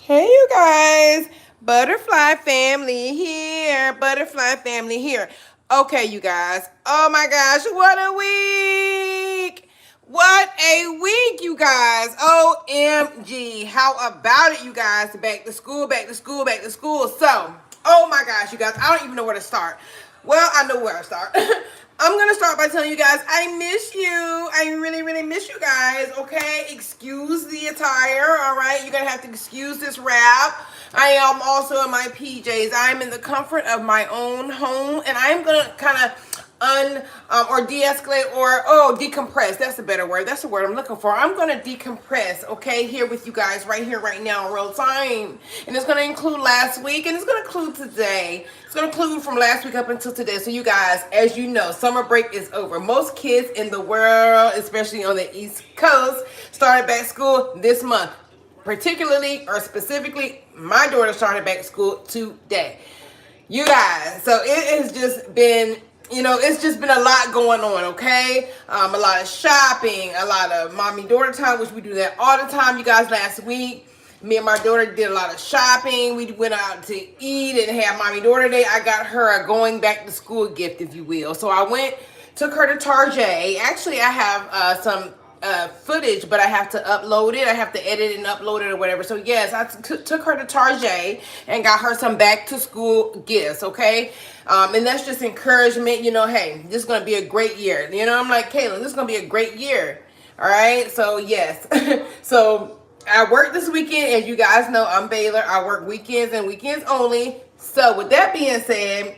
Hey, you guys. Butterfly family here. Butterfly family here. Okay, you guys. Oh my gosh, what a week! What a week, you guys. OMG. How about it, you guys? Back to school, back to school, back to school. So, oh my gosh, you guys. I don't even know where to start. Well, I know where to start. I'm gonna start by telling you guys I miss you. I really, really miss you guys. Okay, excuse the attire. All right, you're gonna have to excuse this wrap. I am also in my PJs. I'm in the comfort of my own home, and I'm gonna kind of or de-escalate or decompress. That's a better word. That's the word I'm looking for. I'm gonna decompress, okay, here with you guys right here, right now, in real time. And it's gonna include last week and it's gonna include today. It's gonna include from last week up until today. So you guys, as you know, summer break is over. Most kids in the world, especially on the East Coast, started back school this month. Particularly or specifically, my daughter started back school today. You guys, so it has just been, it's just been a lot going on, okay? A lot of shopping, a lot of mommy-daughter time, which we do that all the time, you guys. Last week, me and my daughter did a lot of shopping. We went out to eat and had mommy-daughter day. I got her a going back to school gift, if you will. So I took her to Tarjay. Actually, I have some footage, but I have to upload it. I have to edit and upload it or whatever. So yes, I took her to Tarjay and got her some back to school gifts. Okay. And that's just encouragement, hey, this is going to be a great year. I'm like, Kayla, this is going to be a great year. All right. So yes. So I worked this weekend. As you guys know, I'm Baylor. I work weekends and weekends only. So with that being said,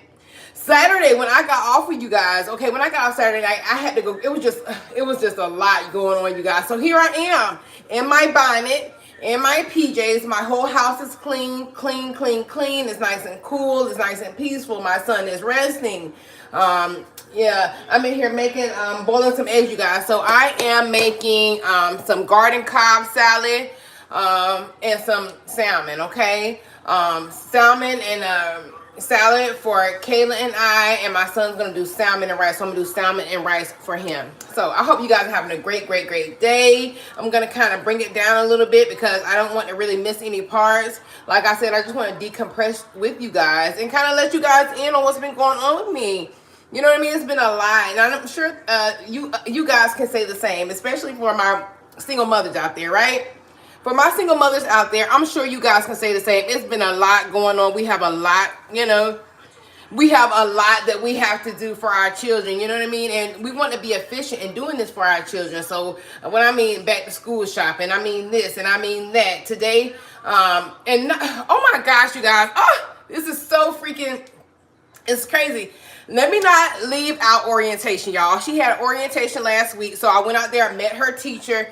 Saturday when I got off with you guys, okay, when I got off Saturday night, I had to go. It was just a lot going on, you guys. So here I am in my bonnet, in my PJs. My whole house is clean, clean, clean, clean. It's nice and cool. It's nice and peaceful. My son is resting. Yeah, I'm in here making boiling some eggs, you guys. So I am making some garden cob salad and some salmon. Okay, salmon and salad for Kayla and I, and my son's gonna do salmon and rice. So I'm gonna do salmon and rice for him. So I hope you guys are having a great, great, great day. I'm gonna kind of bring it down a little bit because I don't want to really miss any parts. Like I said, I just want to decompress with you guys and kind of let you guys in on what's been going on with me. You know what I mean? It's been a lot, and I'm sure you guys can say the same, especially for my single mothers out there, right? For my single mothers out there, I'm sure you guys can say the same. It's been a lot going on. We have a lot, we have a lot that we have to do for our children, you know what I mean? And we want to be efficient in doing this for our children. So when I mean back to school shopping, I mean this and I mean that. Today, oh my gosh, you guys. Oh, this is so freaking, it's crazy. Let me not leave out orientation, y'all. She had orientation last week, so I went out there, met her teacher,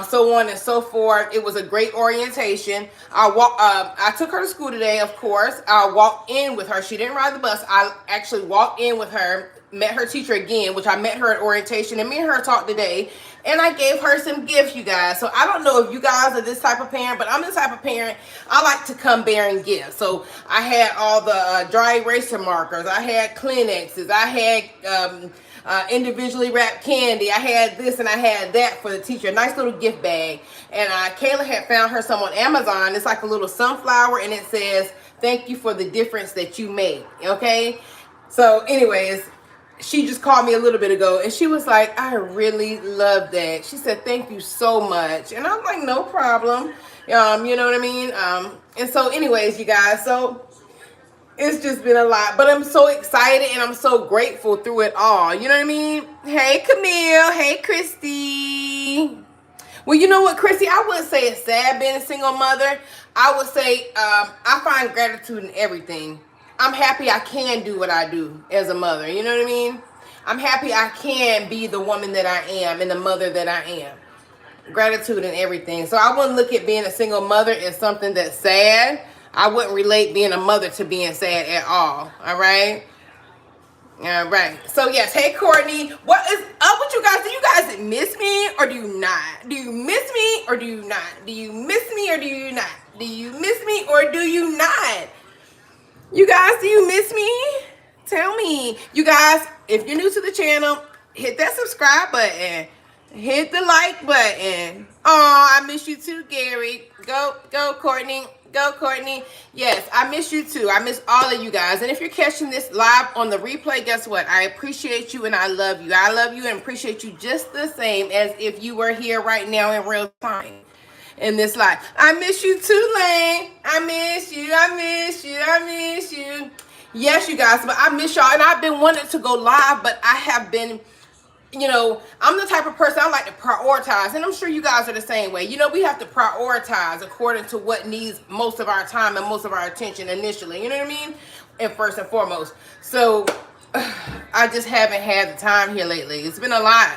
so on and so forth. It was a great orientation. I took her to school today, of course. I walked in with her. She didn't ride the bus. I actually walked in with her, met her teacher again, which I met her at orientation, and me and her talked today. And I gave her some gifts, you guys. So I don't know if you guys are this type of parent, but I'm this type of parent. I like to come bearing gifts. So I had all the dry eraser markers. I had Kleenexes. I had individually wrapped candy. I had this and I had that for the teacher. A nice little gift bag. And Kayla had found her some on Amazon. It's like a little sunflower, and it says, "Thank you for the difference that you make." Okay? So anyways, she just called me a little bit ago and she was like, "I really love that." She said, "Thank you so much." And I'm like, "No problem." You know what I mean? And so anyways, you guys, so it's just been a lot, but I'm so excited and I'm so grateful through it all. You know what I mean? Hey, Camille. Hey, Christy. Well, you know what, Christy? I wouldn't say it's sad being a single mother. I would say I find gratitude in everything. I'm happy I can do what I do as a mother. You know what I mean? I'm happy I can be the woman that I am and the mother that I am. Gratitude in everything. So I wouldn't look at being a single mother as something that's sad. I wouldn't relate being a mother to being sad at all. All right? All right. So yes, hey Courtney, what is up with you guys? Do you guys miss me or do you not? Do you miss me or do you not? Do you miss me or do you not? Do you miss me or do you not? You guys, do you miss me? Tell me. You guys, if you're new to the channel, hit that subscribe button. Hit the like button. Oh, I miss you too, Gary. Go, Courtney. Go, Courtney. Yes, I miss you too. I miss all of you guys. And if you're catching this live on the replay, guess what? I appreciate you and I love you. I love you and appreciate you just the same as if you were here right now in real time in this live. I miss you too, Lane. I miss you. I miss you. I miss you. Yes, you guys, but I miss y'all. And I've been wanting to go live, but I have been, I'm the type of person I like to prioritize, and I'm sure you guys are the same way. We have to prioritize according to what needs most of our time and most of our attention initially. You know what I mean? And first and foremost. So I just haven't had the time here lately. It's been a lot.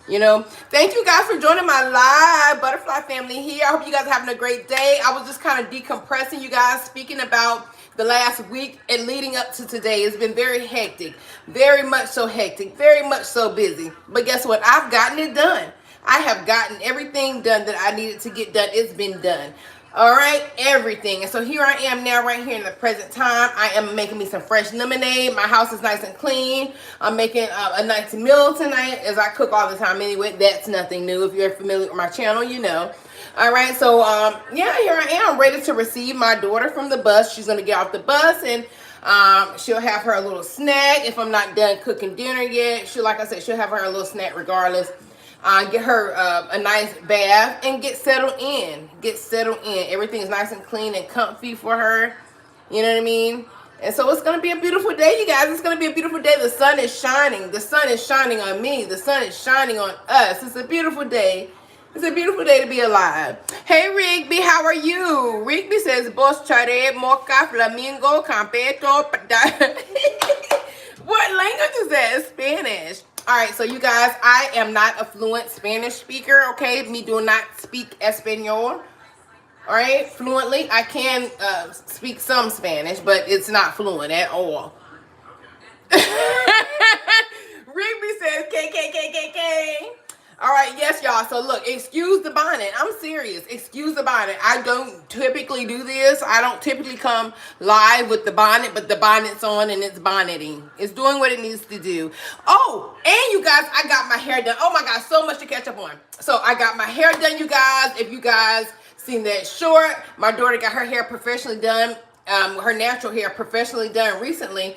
Thank you guys for joining my live butterfly family here. I hope you guys are having a great day. I was just kind of decompressing, you guys, speaking about the last week and leading up to today. It's been very hectic, very much so hectic, very much so busy. But guess what? I've gotten it done. I have gotten everything done that I needed to get done. It's been done. All right, everything. And so here I am now right here in the present time. I am making me some fresh lemonade. My house is nice and clean. I'm making a nice meal tonight, as I cook all the time anyway. That's nothing new. If you're familiar with my channel, you know. All right, so yeah, here I am ready to receive my daughter from the bus. She's going to get off the bus and she'll have her a little snack. If I'm not done cooking dinner yet, like I said, she'll have her a little snack regardless. Get her a nice bath and get settled in. Everything is nice and clean and comfy for her. You know what I mean? And so it's going to be a beautiful day, you guys. It's going to be a beautiful day. The sun is shining. The sun is shining on me. The sun is shining on us. It's a beautiful day. It's a beautiful day to be alive. Hey, Rigby, how are you? Rigby says, Bos chare, mocha, flamingo, campeto. What language is that? Spanish. All right, so you guys, I am not a fluent Spanish speaker, okay? Me do not speak Espanol, all right, fluently. I can speak some Spanish, but it's not fluent at all. Rigby says, K. All right, yes, y'all. So look, excuse the bonnet. I'm serious. Excuse the bonnet. I don't typically do this. I don't typically come live with the bonnet, but the bonnet's on and it's bonneting. It's doing what it needs to do. Oh, and you guys, I got my hair done. Oh my God, so much to catch up on. So I got my hair done, you guys. If you guys seen that short, my daughter got her hair professionally done, her natural hair professionally done recently.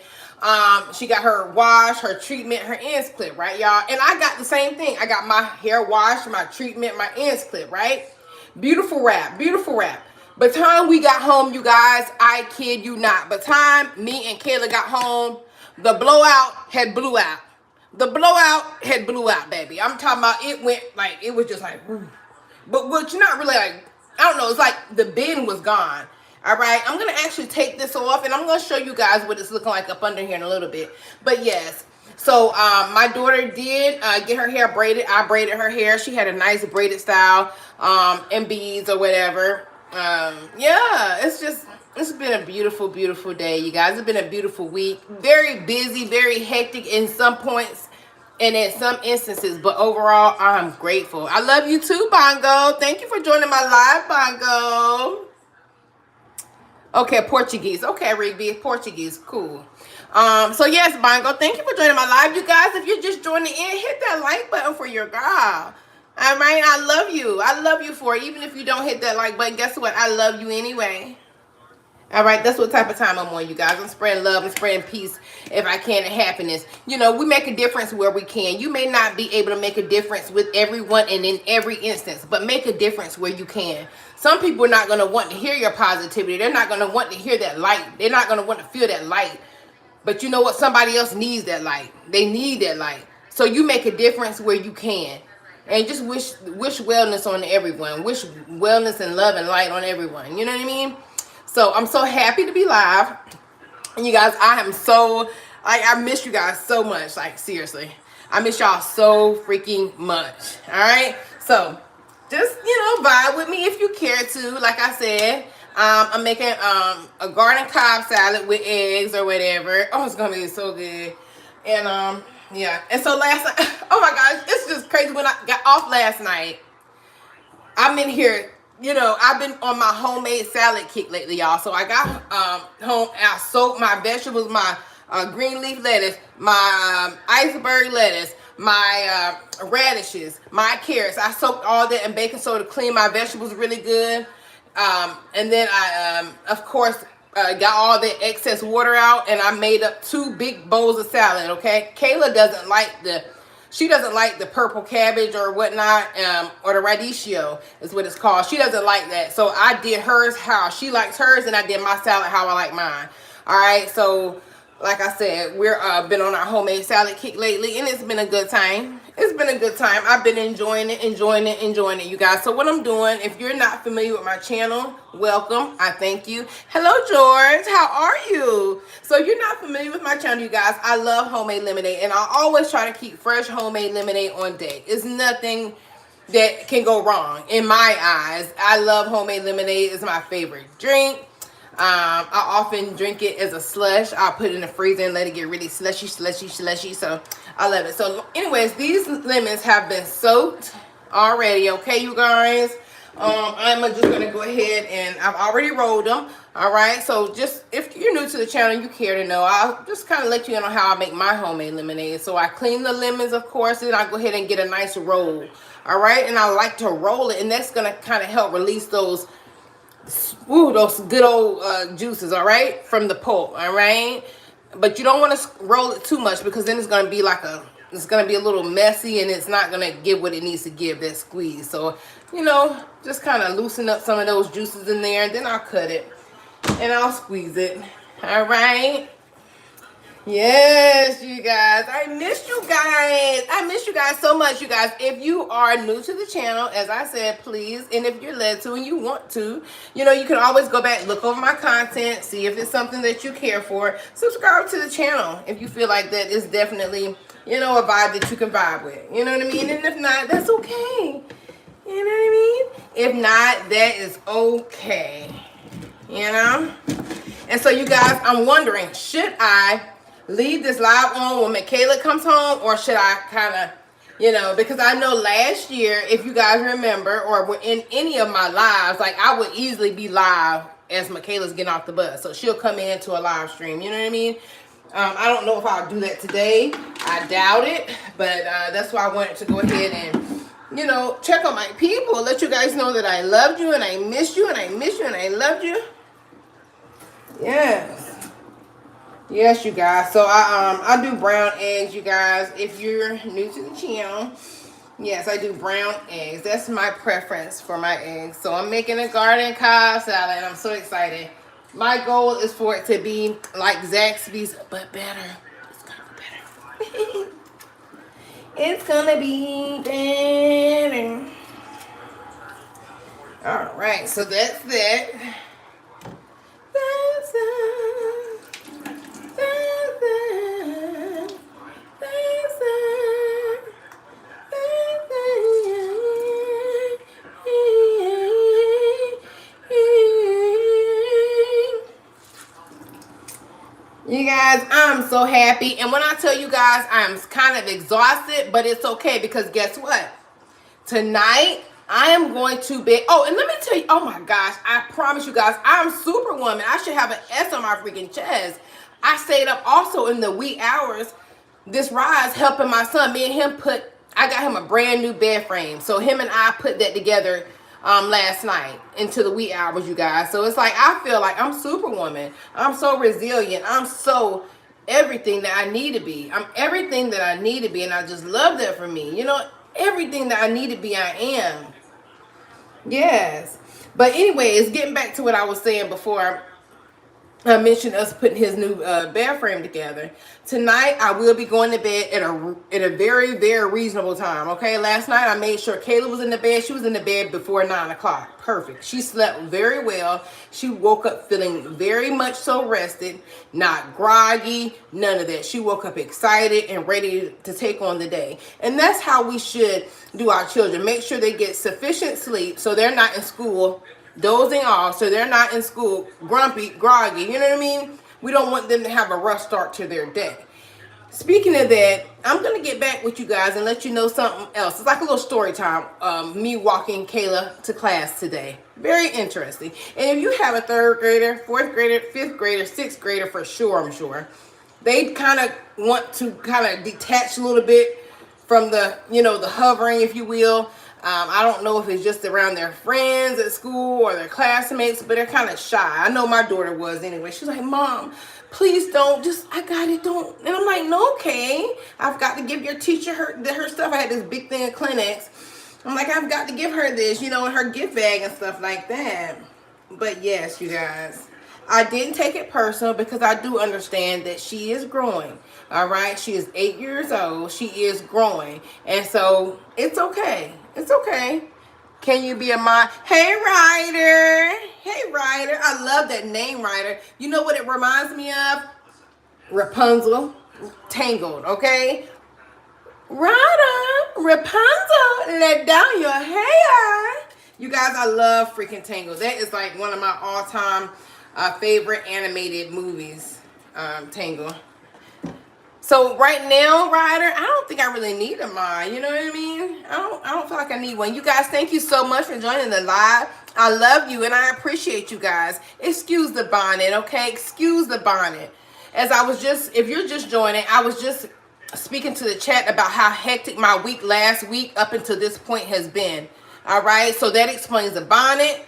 She got her wash, her treatment, her ends clip, right, y'all? And I got the same thing. I got my hair washed, my treatment, my ends clip, right? Beautiful wrap, beautiful wrap. By the time we got home, you guys, I kid you not. By the time me and Kayla got home, the blowout had blew out. The blowout had blew out, baby. I'm talking about it went like, it was just like, whew. But you're not really like, I don't know, it's like the bend was gone. All right, I'm going to actually take this off, and I'm going to show you guys what it's looking like up under here in a little bit. But yes, so my daughter did get her hair braided. I braided her hair. She had a nice braided style and beads or whatever. Yeah, it's been a beautiful, beautiful day, you guys. It's been a beautiful week. Very busy, very hectic in some points and in some instances. But overall, I'm grateful. I love you too, Bongo. Thank you for joining my live, Bongo. Okay, Portuguese. Okay, Rigby, Portuguese. Cool. So yes, Bongo, thank you for joining my live. You guys, if you're just joining in, hit that like button for your girl. All right, I love you. I love you for it. Even if you don't hit that like button, guess what? I love you anyway. All right, that's what type of time I'm on, you guys. I'm spreading love and spreading peace if I can, and happiness. You know, we make a difference where we can. You may not be able to make a difference with everyone and in every instance, but make a difference where you can. Some people are not going to want to hear your positivity. They're not going to want to hear that light. They're not going to want to feel that light. But you know what? Somebody else needs that light. They need that light. So you make a difference where you can. And just wish wellness on everyone. Wish wellness and love and light on everyone. You know what I mean? So I'm so happy to be live. And you guys, I am so, I miss you guys so much. Like, seriously. I miss y'all so freaking much. All right? So just, vibe with me if you care to. Like I said, I'm making a garden cob salad with eggs or whatever. Oh, it's going to be so good. And, yeah. And so last night, oh my gosh, it's just crazy. When I got off last night, I'm in here, I've been on my homemade salad kick lately, y'all. So I got home, and I soaked my vegetables, my green leaf lettuce, my iceberg lettuce, my radishes, my carrots. I soaked all that in baking soda to clean my vegetables really good. And then I, of course, got all the excess water out, and I made up 2 big bowls of salad. Okay, Kayla doesn't like she doesn't like the purple cabbage or whatnot, or the radicchio is what it's called. She doesn't like that, so I did hers how she likes hers, and I did my salad how I like mine. All right, so like I said, we're been on our homemade salad kick lately, and it's been a good time. It's been a good time. I've been enjoying it, you guys. So what I'm doing, if you're not familiar with my channel, welcome. I thank you. Hello, George. How are you? So if you're not familiar with my channel, you guys, I love homemade lemonade, and I always try to keep fresh homemade lemonade on deck. It's nothing that can go wrong in my eyes. I love homemade lemonade. It's my favorite drink. I often drink it as a slush. I'll put it in the freezer and let it get really slushy. So I love it. So anyways, these lemons have been soaked already. Okay, you guys. I'm just going to go ahead and I've already rolled them. All right. So just if you're new to the channel, you care to know, I'll just kind of let you know how I make my homemade lemonade. So I clean the lemons, of course, and I go ahead and get a nice roll. All right. And I like to roll it, and that's going to kind of help release those those good old juices, all right, from the pulp. All right, but you don't want to roll it too much, because then it's going to be like it's going to be a little messy, and it's not going to give what it needs to give, that squeeze. So, you know, just kind of loosen up some of those juices in there, and then I'll cut it and I'll squeeze it. All right. Yes, you guys. I missed you guys. I miss you guys so much, you guys. If you are new to the channel, as I said, please, and if you're led to and you want to, you know, you can always go back, look over my content, see if it's something that you care for. Subscribe to the channel if you feel like that is definitely, you know, a vibe that you can vibe with. You know what I mean? And if not, that's okay. You know what I mean? If not, that is okay. You know? And so, you guys, I'm wondering, should I leave this live on when Michaela comes home, or should I kind of, you know, because I know last year, if you guys remember, or in any of my lives, like I would easily be live as Michaela's getting off the bus. So she'll come into a live stream, you know what I mean? I don't know if I'll do that today. I doubt it, but that's why I wanted to go ahead and, you know, check on my people, let you guys know that I loved you, and I missed you, and I missed you, and I loved you. Yes. Yes, you guys. So I do brown eggs, you guys. If you're new to the channel, yes, I do brown eggs. That's my preference for my eggs. So I'm making a garden Cobb salad, and I'm so excited. My goal is for it to be like Zaxby's, but better. It's gonna be better. It's gonna be better. All right, so that's that. That's that. You guys, I'm so happy. And when I tell you guys I'm kind of exhausted, but it's okay, because guess what? Tonight, I am going to be... Oh, and let me tell you... Oh, my gosh. I promise you guys, I'm Superwoman. I should have an S on my freaking chest. I stayed up also in the wee hours this rise helping my son. Me and him I got him a brand new bed frame. So him and I put that together last night into the wee hours, you guys. So it's like, I feel like I'm Superwoman. I'm so resilient. I'm so everything that I need to be. I'm everything that I need to be. And I just love that for me. You know, everything that I need to be, I am. Yes. But anyways, getting back to what I was saying before I mentioned us putting his new bed frame together. Tonight, I will be going to bed at a very, very reasonable time, okay? Last night, I made sure Kayla was in the bed. She was in the bed before 9 o'clock. Perfect. She slept very well. She woke up feeling very much so rested, not groggy, none of that. She woke up excited and ready to take on the day. And that's how we should do our children. Make sure they get sufficient sleep so they're not in school dozing off, so they're not in school grumpy, groggy, you know what I mean? We don't want them to have a rough start to their day. Speaking of that, I'm going to get back with you guys and let you know something else. It's like a little story time, me walking Kayla to class today. Very interesting. And if you have a 3rd grader, 4th grader, 5th grader, 6th grader, for sure, I'm sure, they kind of want to kind of detach a little bit from the, you know, the hovering, if you will. I don't know if it's just around their friends at school or their classmates, but they're kind of shy. I know my daughter was anyway. She's like, Mom, please don't. Just, I got it. Don't. And I'm like, no, okay. I've got to give your teacher her stuff. I had this big thing of Kleenex. I'm like, I've got to give her this, you know, in her gift bag and stuff like that. But yes, you guys, I didn't take it personal because I do understand that she is growing. All right, she is 8 years old. She is growing, and so it's okay. It's okay. Can you be a mom? Hey, Ryder. Hey, Ryder. I love that name, Ryder. You know what it reminds me of? Rapunzel, Tangled. Okay, Ryder, Rapunzel, let down your hair. You guys, I love freaking Tangled. That is like one of my all-time favorite animated movies, Tangled. So right now, Ryder, I don't think I really need a mod. You know what I mean? I don't feel like I need one. You guys, thank you so much for joining the live. I love you and I appreciate you guys. Excuse the bonnet, okay? Excuse the bonnet. As I was just, if you're just joining, I was just speaking to the chat about how hectic my week last week up until this point has been. All right, so that explains the bonnet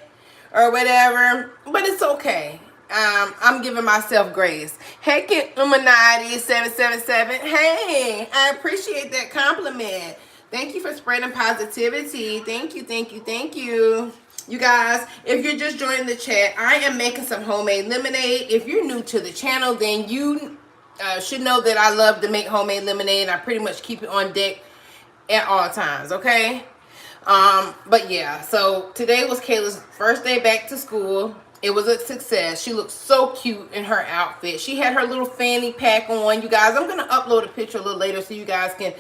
or whatever, but it's okay. I'm giving myself grace. Hey, Illuminati 777. Hey, I appreciate that compliment. Thank you for spreading positivity. Thank you, thank you, thank you. You guys, if you're just joining the chat, I am making some homemade lemonade. If you're new to the channel, then you should know that I love to make homemade lemonade. I pretty much keep it on deck at all times, okay? But yeah, so today was Kayla's first day back to school. It was a success. She looked so cute in her outfit. She had her little fanny pack on. You guys, I'm going to upload a picture a little later so you guys can,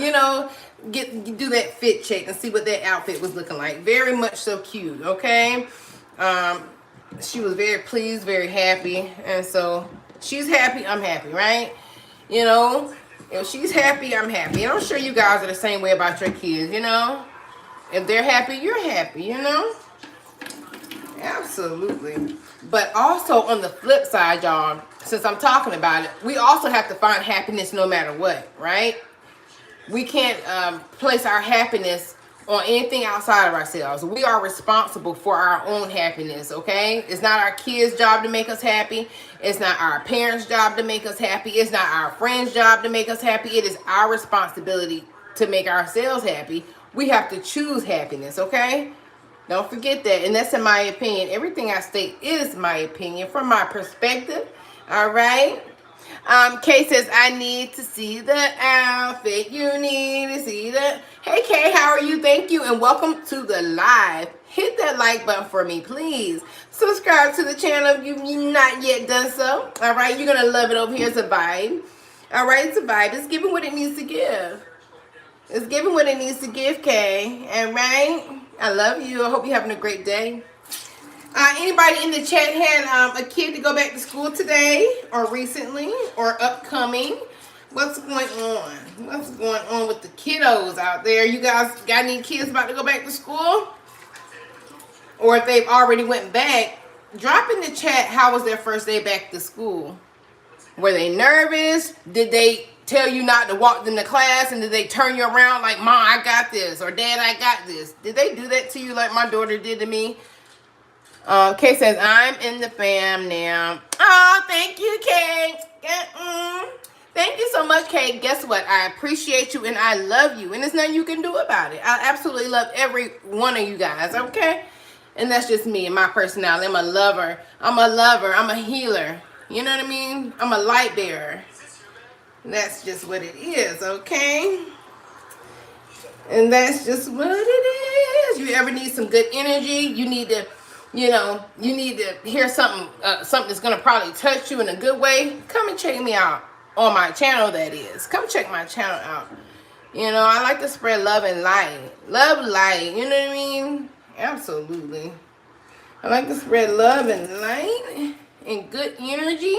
you know, do that fit check and see what that outfit was looking like. Very much so cute, okay? She was very pleased, very happy. And so she's happy, I'm happy, right? You know, if she's happy, I'm happy. And I'm sure you guys are the same way about your kids, you know? If they're happy, you're happy, you know? Absolutely. But also on the flip side, y'all, since I'm talking about it, we also have to find happiness no matter what, right? We can't place our happiness on anything outside of ourselves. We are responsible for our own happiness, okay? It's not our kids' job to make us happy. It's not our parents' job to make us happy. It's not our friends' job to make us happy. It is our responsibility to make ourselves happy. We have to choose happiness, okay? Don't forget that. And that's in my opinion. Everything I state is my opinion from my perspective. All right. Kay says, I need to see the outfit. You need to see the... Hey, Kay, how are you? Thank you. And welcome to the live. Hit that like button for me, please. Subscribe to the channel if you've not yet done so. All right. You're going to love it over here. It's a vibe. All right. It's a vibe. It's giving what it needs to give. It's giving what it needs to give, Kay. All right. I love you. I hope you're having a great day. Anybody in the chat had a kid to go back to school today or recently or upcoming? What's going on? What's going on with the kiddos out there? You guys got any kids about to go back to school? Or if they've already went back, drop in the chat how was their first day back to school. Were they nervous? Did they tell you not to walk them to class, and did they turn you around like, Mom, I got this, or Dad, I got this? Did they do that to you like my daughter did to me? Kay says, I'm in the fam now. Oh, thank you, Kay. Thank you so much, Kay. Guess what? I appreciate you, and I love you, and there's nothing you can do about it. I absolutely love every one of you guys, okay? And that's just me and my personality. I'm a lover. I'm a lover. I'm a healer. You know what I mean? I'm a light bearer. That's just what it is, okay? And that's just what it is. You ever need some good energy? You need to, you know, you need to hear something, something that's going to probably touch you in a good way. Come and check me out on my channel, that is. Come check my channel out. You know, I like to spread love and light. Love, light. You know what I mean? Absolutely. I like to spread love and light and good energy.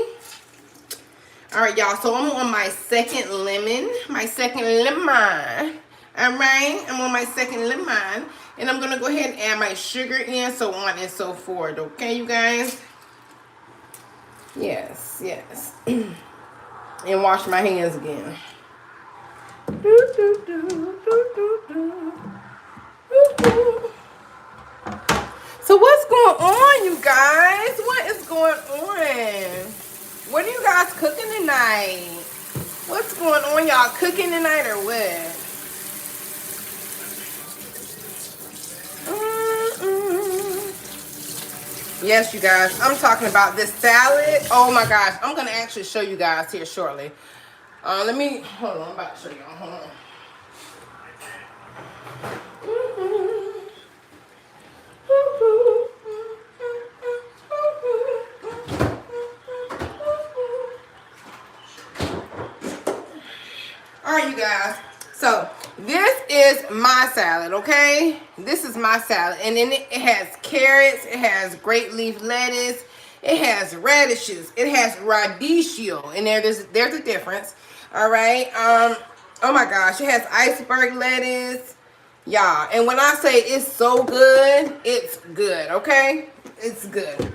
All right, y'all. So I'm on my second lemon. My second lemon. All right. I'm on my second lemon. And I'm going to go ahead and add my sugar in, so on and so forth. Okay, you guys? Yes, yes. And wash my hands again. So what's going on, you guys? What is going on? What are you guys cooking tonight? What's going on? Y'all cooking tonight or what? Yes, you guys. I'm talking about this salad. Oh my gosh. I'm going to actually show you guys here shortly. Hold on. I'm about to show y'all. Hold on. All right, you guys. So this is my salad, okay? This is my salad. And then it has carrots. It has great leaf lettuce. It has radishes. It has radicchio. And there's a difference. All right. Oh my gosh. It has iceberg lettuce. Y'all. And when I say it's so good, it's good, okay? It's good.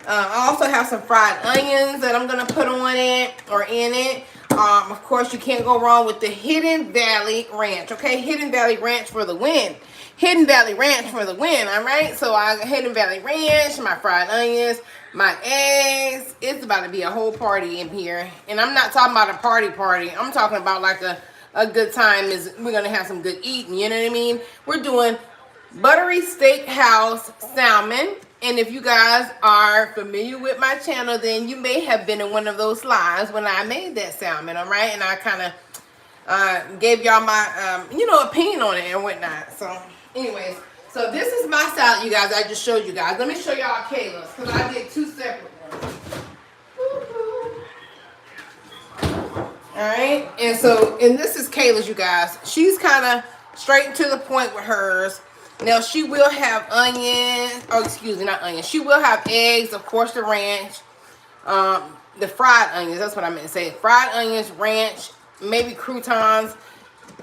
I also have some fried onions that I'm going to put on it or in it. Of course, you can't go wrong with the Hidden Valley Ranch, okay? Hidden Valley Ranch for the win. Hidden Valley Ranch for the win, all right? So I got Hidden Valley Ranch, my fried onions, my eggs. It's about to be a whole party in here. And I'm not talking about a party. I'm talking about like a good time. We're going to have some good eating, you know what I mean? We're doing buttery steakhouse salmon. And if you guys are familiar with my channel, then you may have been in one of those lives when I made that salmon, all right? And I kind of gave y'all my, opinion on it and whatnot. So, anyways, so this is my salad, you guys. I just showed you guys. Let me show y'all Kayla's because I did two separate ones. All right, and this is Kayla's, you guys. She's kind of straight to the point with hers. Now, she will have onions, not onions. She will have eggs, of course, the ranch, the fried onions, that's what I meant to say. Fried onions, ranch, maybe croutons,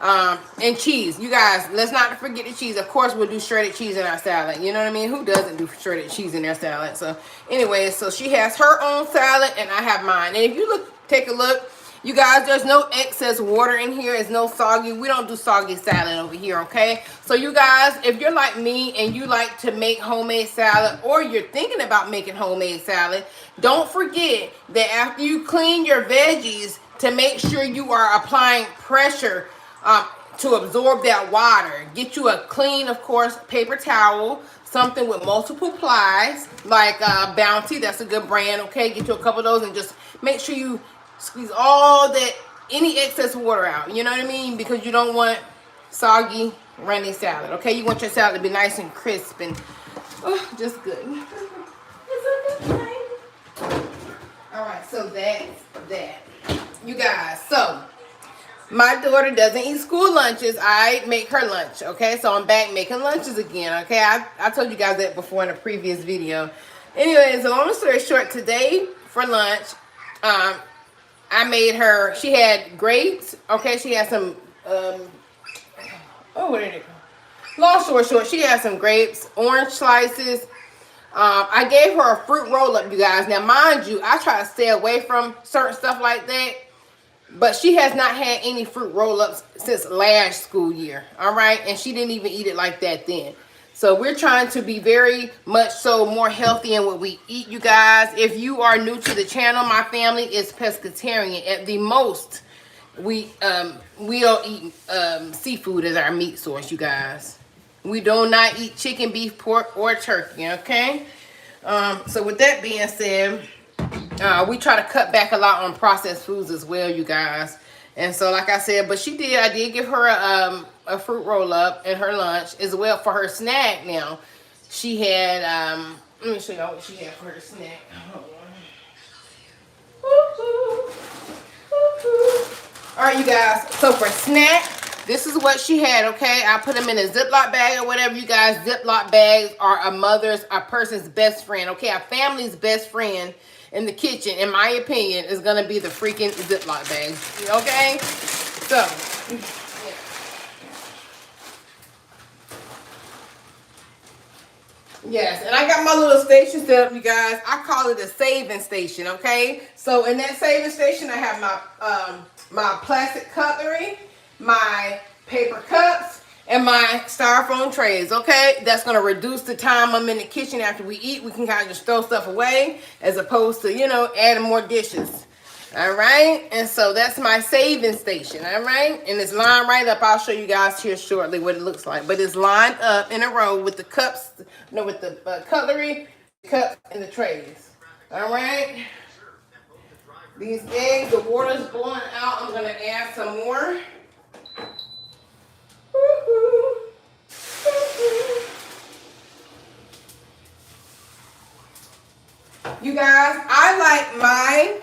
and cheese. You guys, let's not forget the cheese. Of course, we'll do shredded cheese in our salad. You know what I mean? Who doesn't do shredded cheese in their salad? So, anyways, so she has her own salad, and I have mine. And if you take a look, you guys, there's no excess water in here. It's no soggy. We don't do soggy salad over here, okay? So you guys, if you're like me and you like to make homemade salad or you're thinking about making homemade salad, don't forget that after you clean your veggies, to make sure you are applying pressure to absorb that water. Get you a clean, of course, paper towel, something with multiple plies, like Bounty. That's a good brand, okay? Get you a couple of those and just make sure you squeeze all that, any excess water out. You know what I mean? Because you don't want soggy, runny salad. Okay? You want your salad to be nice and crisp and just good. It's a good thing. Alright, so that's that. You guys, so my daughter doesn't eat school lunches. I make her lunch. Okay? So I'm back making lunches again. Okay? I told you guys that before in a previous video. Anyways, so long story short, today for lunch, I made her, she had grapes, okay, she had some, what did it go? Long story short, she had some grapes, orange slices. I gave her a fruit roll-up, you guys. Now, mind you, I try to stay away from certain stuff like that, but she has not had any fruit roll-ups since last school year, all right? And she didn't even eat it like that then. So we're trying to be very much so more healthy in what we eat, you guys. If you are new to the channel, my family is pescatarian. At the most, we'll eat seafood as our meat source, you guys. We do not eat chicken, beef, pork, or turkey, okay? So with that being said, we try to cut back a lot on processed foods as well, you guys. And so, like I said, but I did give her a fruit roll-up in her lunch as well for her snack. Now, she had, let me show y'all what she had for her snack. Hold on. All right, you guys, so for snack, this is what she had, okay? I put them in a Ziploc bag or whatever, you guys. Ziploc bags are a person's best friend, okay? A family's best friend in the kitchen, in my opinion, is going to be the freaking Ziploc bags, okay? So, yes, and I got my little station set up, you guys. I call it a saving station, okay? So in that saving station, I have my my plastic cutlery. my paper cups, and my styrofoam trays, okay? That's gonna reduce the time I'm in the kitchen after we eat. We can kind of just throw stuff away as opposed to, you know, adding more dishes. All right, and so that's my saving station, all right? And it's lined right up. I'll show you guys here shortly what it looks like. But it's lined up in a row with the cups, no, with the cutlery, cups, and the trays. All right? These eggs, the water's blowing out. I'm gonna add some more. You guys, I like my,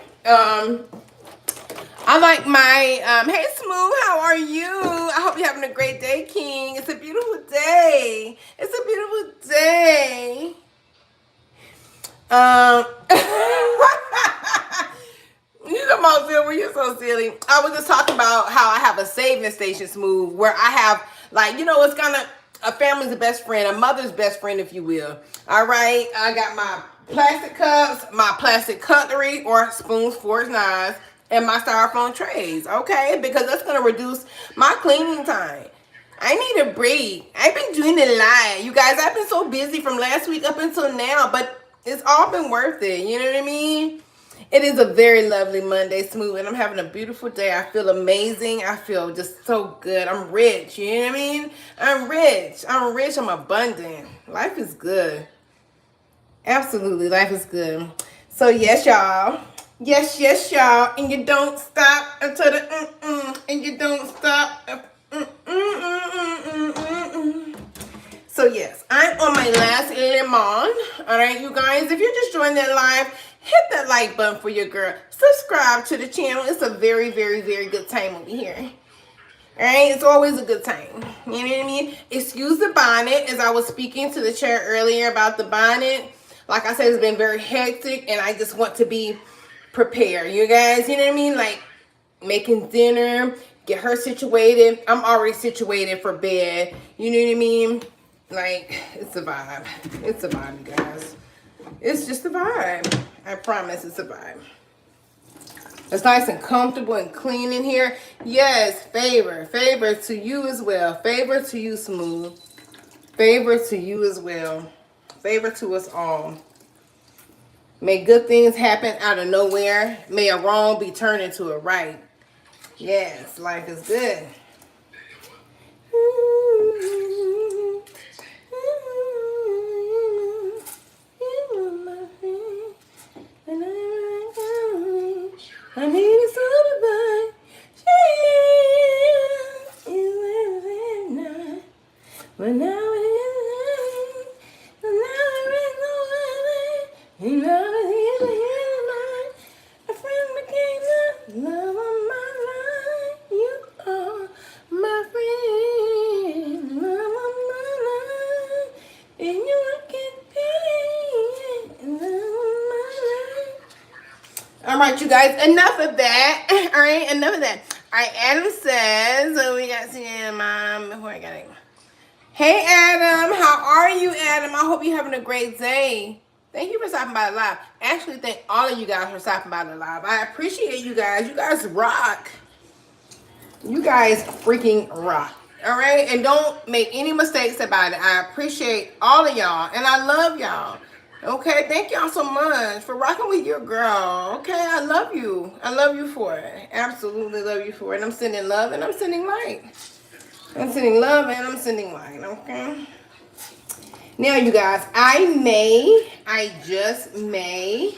hey Smooth, how are you? I hope you're having a great day, King. It's a beautiful day. It's a beautiful day. You come on, Silver, you're so silly. I was just talking about how I have a saving station, Smooth, where I have, like, you know, it's kind of, a family's the best friend, a mother's best friend, if you will. All right, I got my plastic cups, my plastic cutlery, or spoons, forks, knives, and my styrofoam trays, okay? Because that's going to reduce my cleaning time. I need a break. I've been doing a lot. You guys, I've been so busy from last week up until now, but it's all been worth it. You know what I mean? It is a very lovely Monday, Smooth, and I'm having a beautiful day. I feel amazing. I feel just so good. I'm rich. You know what I mean? I'm rich. I'm rich. I'm abundant. Life is good. Absolutely. Life is good. So, yes, y'all. Yes, yes, y'all. And you don't stop until the and you don't stop. So, yes, I'm on my last lemon. All right, you guys. If you're just joining that live, hit that like button for your girl. Subscribe to the channel. It's a very, very, very good time over here. All right, it's always a good time. You know what I mean? Excuse the bonnet, as I was speaking to the chat earlier about the bonnet. Like I said, it's been very hectic, and I just want to be prepared. You guys, you know what I mean? Like making dinner, get her situated. I'm already situated for bed. You know what I mean? Like, it's a vibe. It's a vibe, you guys. It's just a vibe. I promise it's a vibe. It's nice and comfortable and clean in here. Yes, favor. Favor to you as well. Favor to you, Smooth. Favor to you as well. Favor to us all. May good things happen out of nowhere. May a wrong be turned into a right. Yes, life is good. I need somebody. But now it is, but now there is no way. You know it is mine. A friend became the love of my life. You are my friend, love of my life. And you can be love of my life. All right, you guys, enough of that. All right, enough of that. All right, Adam says, so we got to see Mom before I got it. Hey, Adam. How are you, Adam? I hope you're having a great day. Thank you for stopping by the live. Actually, thank all of you guys for stopping by the live. I appreciate you guys. You guys rock. You guys freaking rock. All right? And don't make any mistakes about it. I appreciate all of y'all. And I love y'all. Okay? Thank y'all so much for rocking with your girl. Okay? I love you. I love you for it. Absolutely love you for it. I'm sending love and I'm sending light. I'm sending love and I'm sending light, okay? Now, you guys, I just may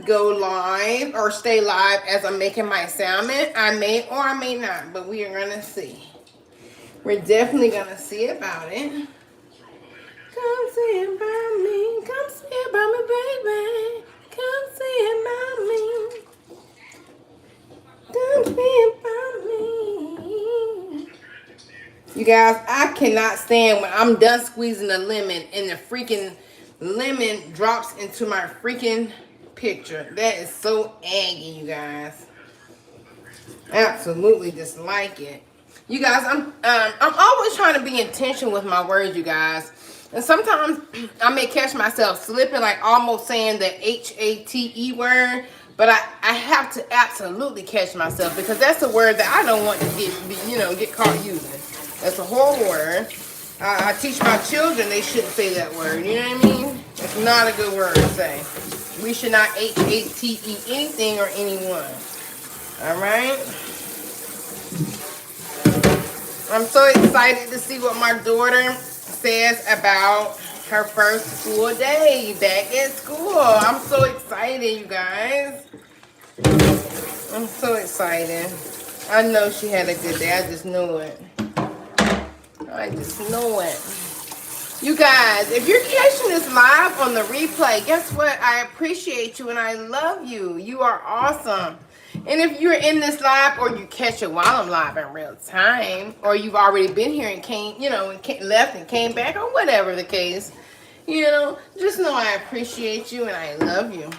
go live or stay live as I'm making my salmon. I may or I may not, but we are going to see. We're definitely going to see about it. Come see about me. Come see about me, baby. Come see about me. Come see about me. You guys, I cannot stand when I'm done squeezing the lemon and the freaking lemon drops into my freaking picture. That is so aggy, you guys. Absolutely dislike it. You guys, I'm always trying to be intentional with my words, you guys. And sometimes I may catch myself slipping, like almost saying the H-A-T-E word, But I have to absolutely catch myself because that's a word that I don't want to get caught using. That's a horrible word. I teach my children they shouldn't say that word. You know what I mean? It's not a good word to say. We should not H-A-T-E anything or anyone. All right? I'm so excited to see what my daughter says about her first full day back at school. I'm so excited, you guys. I'm so excited. I know she had a good day. I just know it. I just know it. You guys, if you're catching this live on the replay, guess what? I appreciate you and I love you. You are awesome. And if you're in this live or you catch it while I'm live in real time, or you've already been here and came, left and came back, or whatever the case, just know I appreciate you and I love you.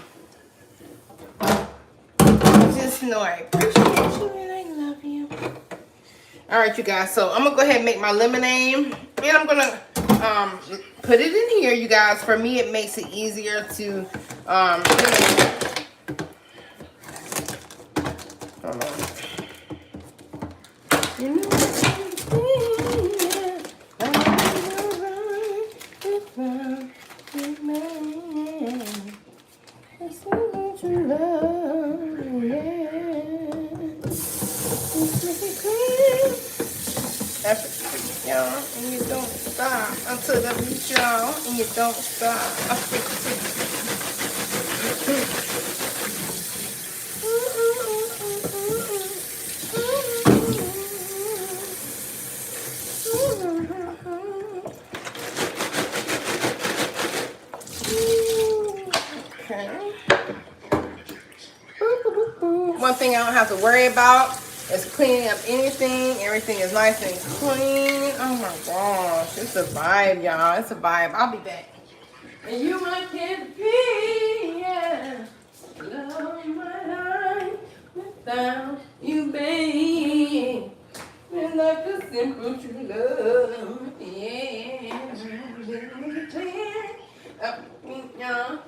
Just know I appreciate you and I love you. All right, you guys. So I'm gonna go ahead and make my lemonade, and I'm gonna put it in here, you guys. For me, it makes it easier to hold on. Y'all, and you don't stop until the beat, y'all, and you don't stop. Okay. One thing I don't have to worry about is cleaning up anything. Everything is nice and clean. Oh my gosh. It's a vibe, y'all. It's a vibe. I'll be back. And you might can't be, yeah. Love my life without you, babe. It's like a simple true love. Yeah. Up, y'all.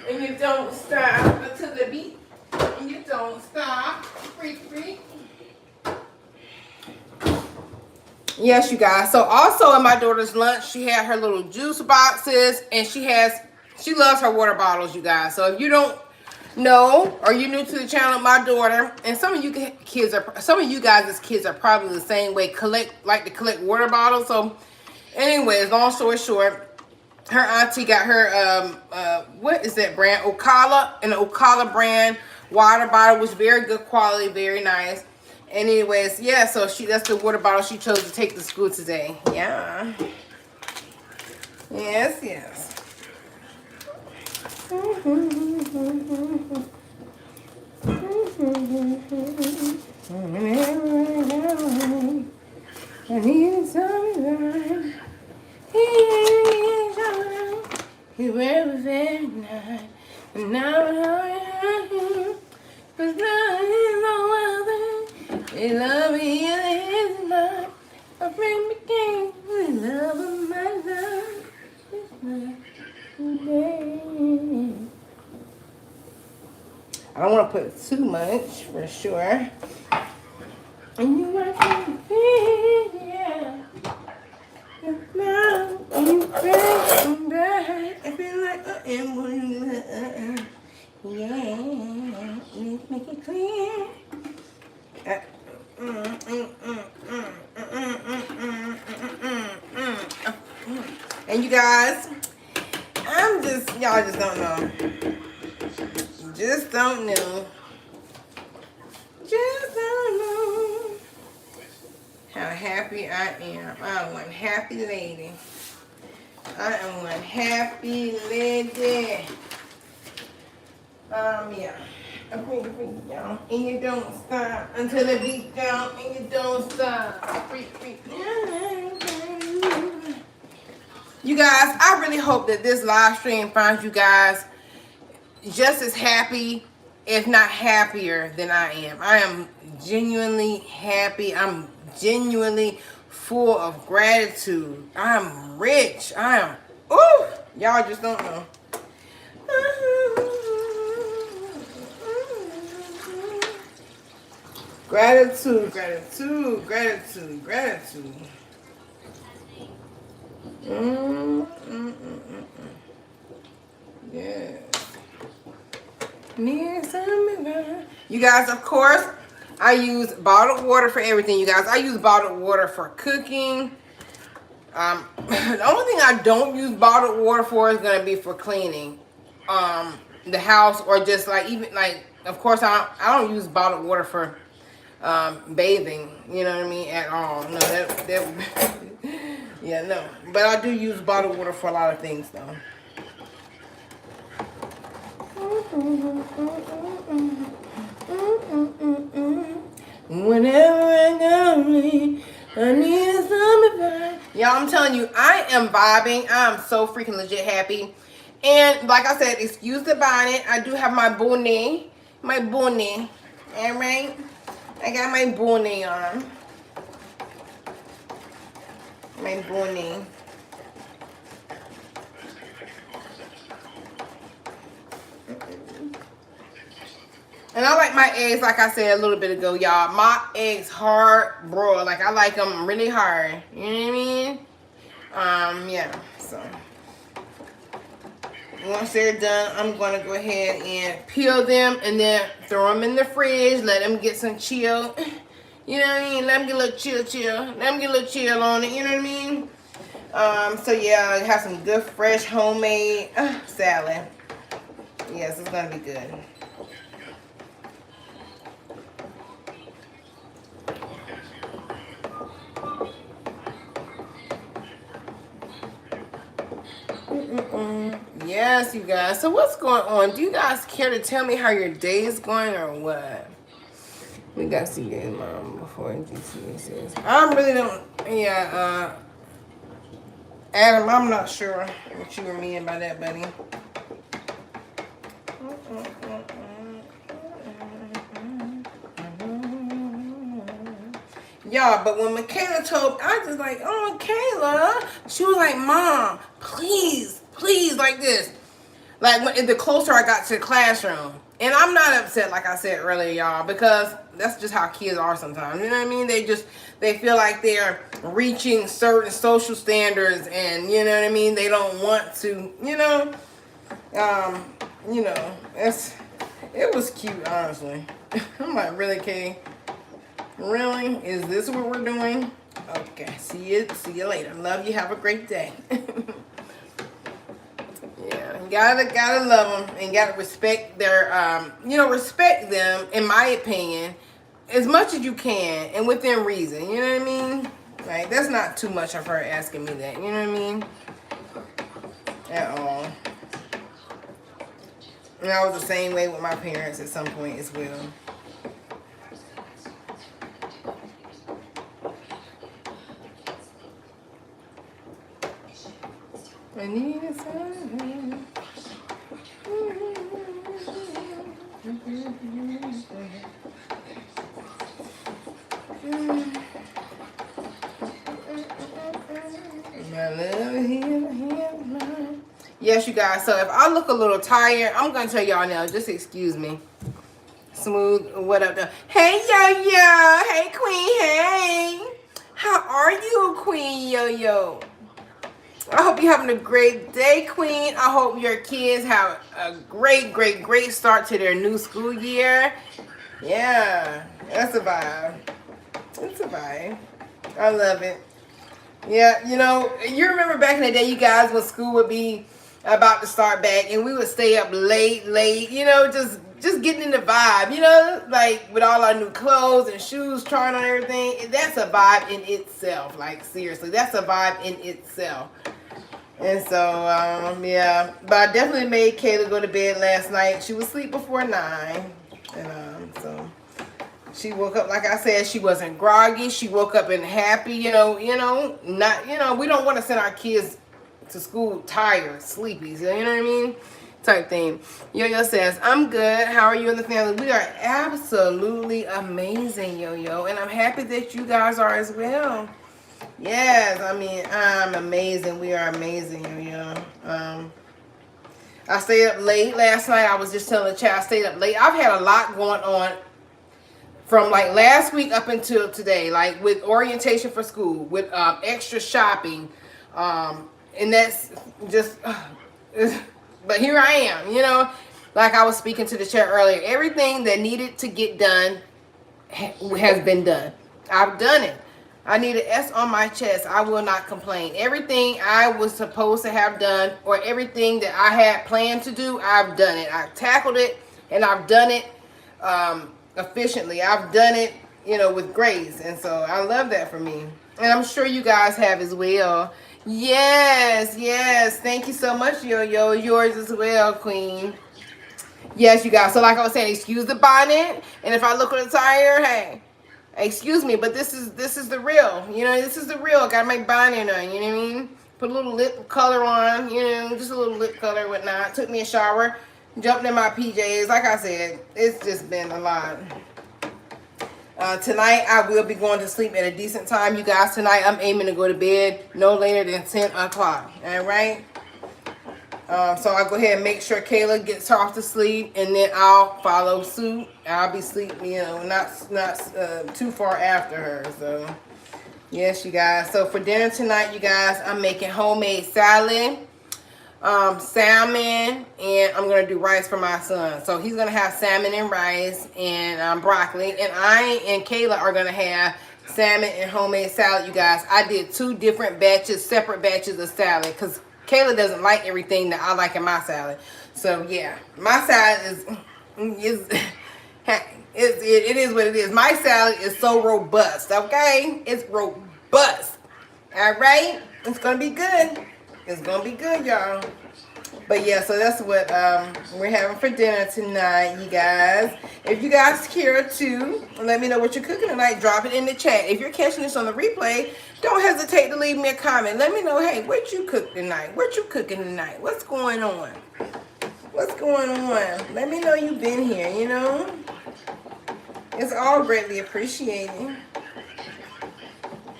And you don't stop until the beat. And you don't stop. Freak, freak. Yes, you guys. So also in my daughter's lunch, she had her little juice boxes, and she loves her water bottles, you guys. So if you don't know, or you're new to the channel, my daughter, and some of you guys as kids are probably the same way, like to collect water bottles. So anyways, long story short, her auntie got her, what is that brand? Ocala, an Ocala brand water bottle, was very good quality, very nice. Anyways, yeah, so that's the water bottle she chose to take to school today. Yeah. Yes, yes. I need something. He was very nice, and now cause now he's no other. He love me in his life. A friend became the love of my life. I don't want to put too much for sure. And you want to be, yeah. Now, when you come back, I feel like I am one. Yeah, let's make it clear. And you guys, y'all just don't know. Just don't know. Just don't know how happy I am. I'm one happy lady. I am one happy lady. Yeah. Y'all. And you don't stop until the beat down, and you don't stop. Freak. You guys, I really hope that this live stream finds you guys just as happy, if not happier than I am. I am genuinely happy. I'm genuinely full of gratitude. I'm rich. Y'all just don't know. Gratitude, gratitude, gratitude, gratitude. Yes. You guys, of course, I use bottled water for everything, you guys. I use bottled water for cooking. The only thing I don't use bottled water for is going to be for cleaning the house, or just like, even like, of course, I don't use bottled water for bathing, you know what I mean, at all. No, that yeah, no. But I do use bottled water for a lot of things, though. Whenever I go, I need some advice. Y'all, I'm telling you, I am vibing. I'm so freaking legit happy. And like I said, excuse the bonnet. I do have my bonnet. My bonnet. Alright? I got my bonnet on. My bonnet. And I like my eggs, like I said a little bit ago, y'all. My eggs hard broiled. Like, I like them really hard. You know what I mean? Yeah. So, once they're done, I'm going to go ahead and peel them and then throw them in the fridge. Let them get some chill. You know what I mean? Let them get a little chill. Let them get a little chill on it. You know what I mean? So, yeah, have some good, fresh, homemade salad. Yes, it's going to be good. Yes, you guys. So what's going on? Do you guys care to tell me how your day is going or what? We got to see your mom before GC says. I really don't. Yeah, Adam, I'm not sure what you were meaning by that, buddy. Y'all, but when Michaela told, I was just like, oh, Kayla. She was like, Mom, please, like this. Like, when, the closer I got to the classroom. And I'm not upset, like I said earlier, y'all, because that's just how kids are sometimes. You know what I mean? They feel like they're reaching certain social standards, and, you know what I mean? They don't want to, you know, it was cute, honestly. I'm like, really, Kay? Really? Is this what we're doing? Okay. See you later. Love you. Have a great day. Yeah. Gotta love them and gotta respect their, respect them, in my opinion, as much as you can and within reason. You know what I mean? Like, that's not too much of her asking me that. You know what I mean? At all. And I was the same way with my parents at some point as well. I need a sign. Yes, you guys. So if I look a little tired, I'm gonna tell y'all now. Just excuse me. Smooth. What up, though? Hey, Yo-Yo. Hey, Queen. Hey. How are you, Queen Yo-Yo? I hope you're having a great day, Queen. I hope your kids have a great start to their new school year. Yeah, that's a vibe. It's a vibe. I love it. Yeah, you remember back in the day, you guys, when school would be about to start back, and we would stay up late, just getting in the vibe, like with all our new clothes and shoes, trying on everything. That's a vibe in itself. Like, seriously, that's a vibe in itself. And so, yeah. But I definitely made Kayla go to bed last night. She was asleep before 9. And so she woke up, like I said, she wasn't groggy. She woke up and happy, not, we don't want to send our kids to school tired, sleepy, you know what I mean? Type thing. Yo-Yo says, I'm good. How are you and the family? We are absolutely amazing, Yo-Yo. And I'm happy that you guys are as well. Yes, I mean, I'm amazing. We are amazing, I stayed up late last night. I was just telling the chat I stayed up late. I've had a lot going on from like last week up until today, like with orientation for school, with extra shopping, and that's just. But here I am, like I was speaking to the chat earlier. Everything that needed to get done has been done. I've done it. I need an S on my chest. I will not complain. Everything I was supposed to have done, or everything that I had planned to do, I've done it. I've tackled it, and I've done it efficiently. I've done it, with grace. And so I love that for me. And I'm sure you guys have as well. Yes, yes. Thank you so much, Yo-Yo. Yours as well, Queen. Yes, you guys. So like I was saying, excuse the bonnet. And if I look at the tire, hey, excuse me, but this is the real. This is the real. I gotta make bonnet on, you know what I mean? Put a little lip color on, just a little lip color, whatnot. Took me a shower, jumped in my PJs. Like I said, it's just been a lot. Tonight, I will be going to sleep at a decent time. You guys, tonight I'm aiming to go to bed no later than 10 o'clock. All right? So I'll go ahead and make sure Kayla gets her off to sleep, and then I'll follow suit. I'll be sleeping, not too far after her. So, yes, you guys. So for dinner tonight, you guys, I'm making homemade salad, salmon, and I'm gonna do rice for my son. So he's gonna have salmon and rice and broccoli, and I and Kayla are gonna have salmon and homemade salad. You guys, I did 2 different batches, separate batches of salad, because Kayla doesn't like everything that I like in my salad. So yeah, my salad it is what it is. My salad is so robust, okay? It's robust. All right? It's going to be good. It's going to be good, y'all. But yeah, so that's what we're having for dinner tonight, you guys. If you guys care to, let me know what you're cooking tonight. Drop it in the chat. If you're catching this on the replay, don't hesitate to leave me a comment. Let me know, hey, what you cook tonight? What you cooking tonight? What's going on? What's going on? Let me know you've been here, It's all greatly appreciated.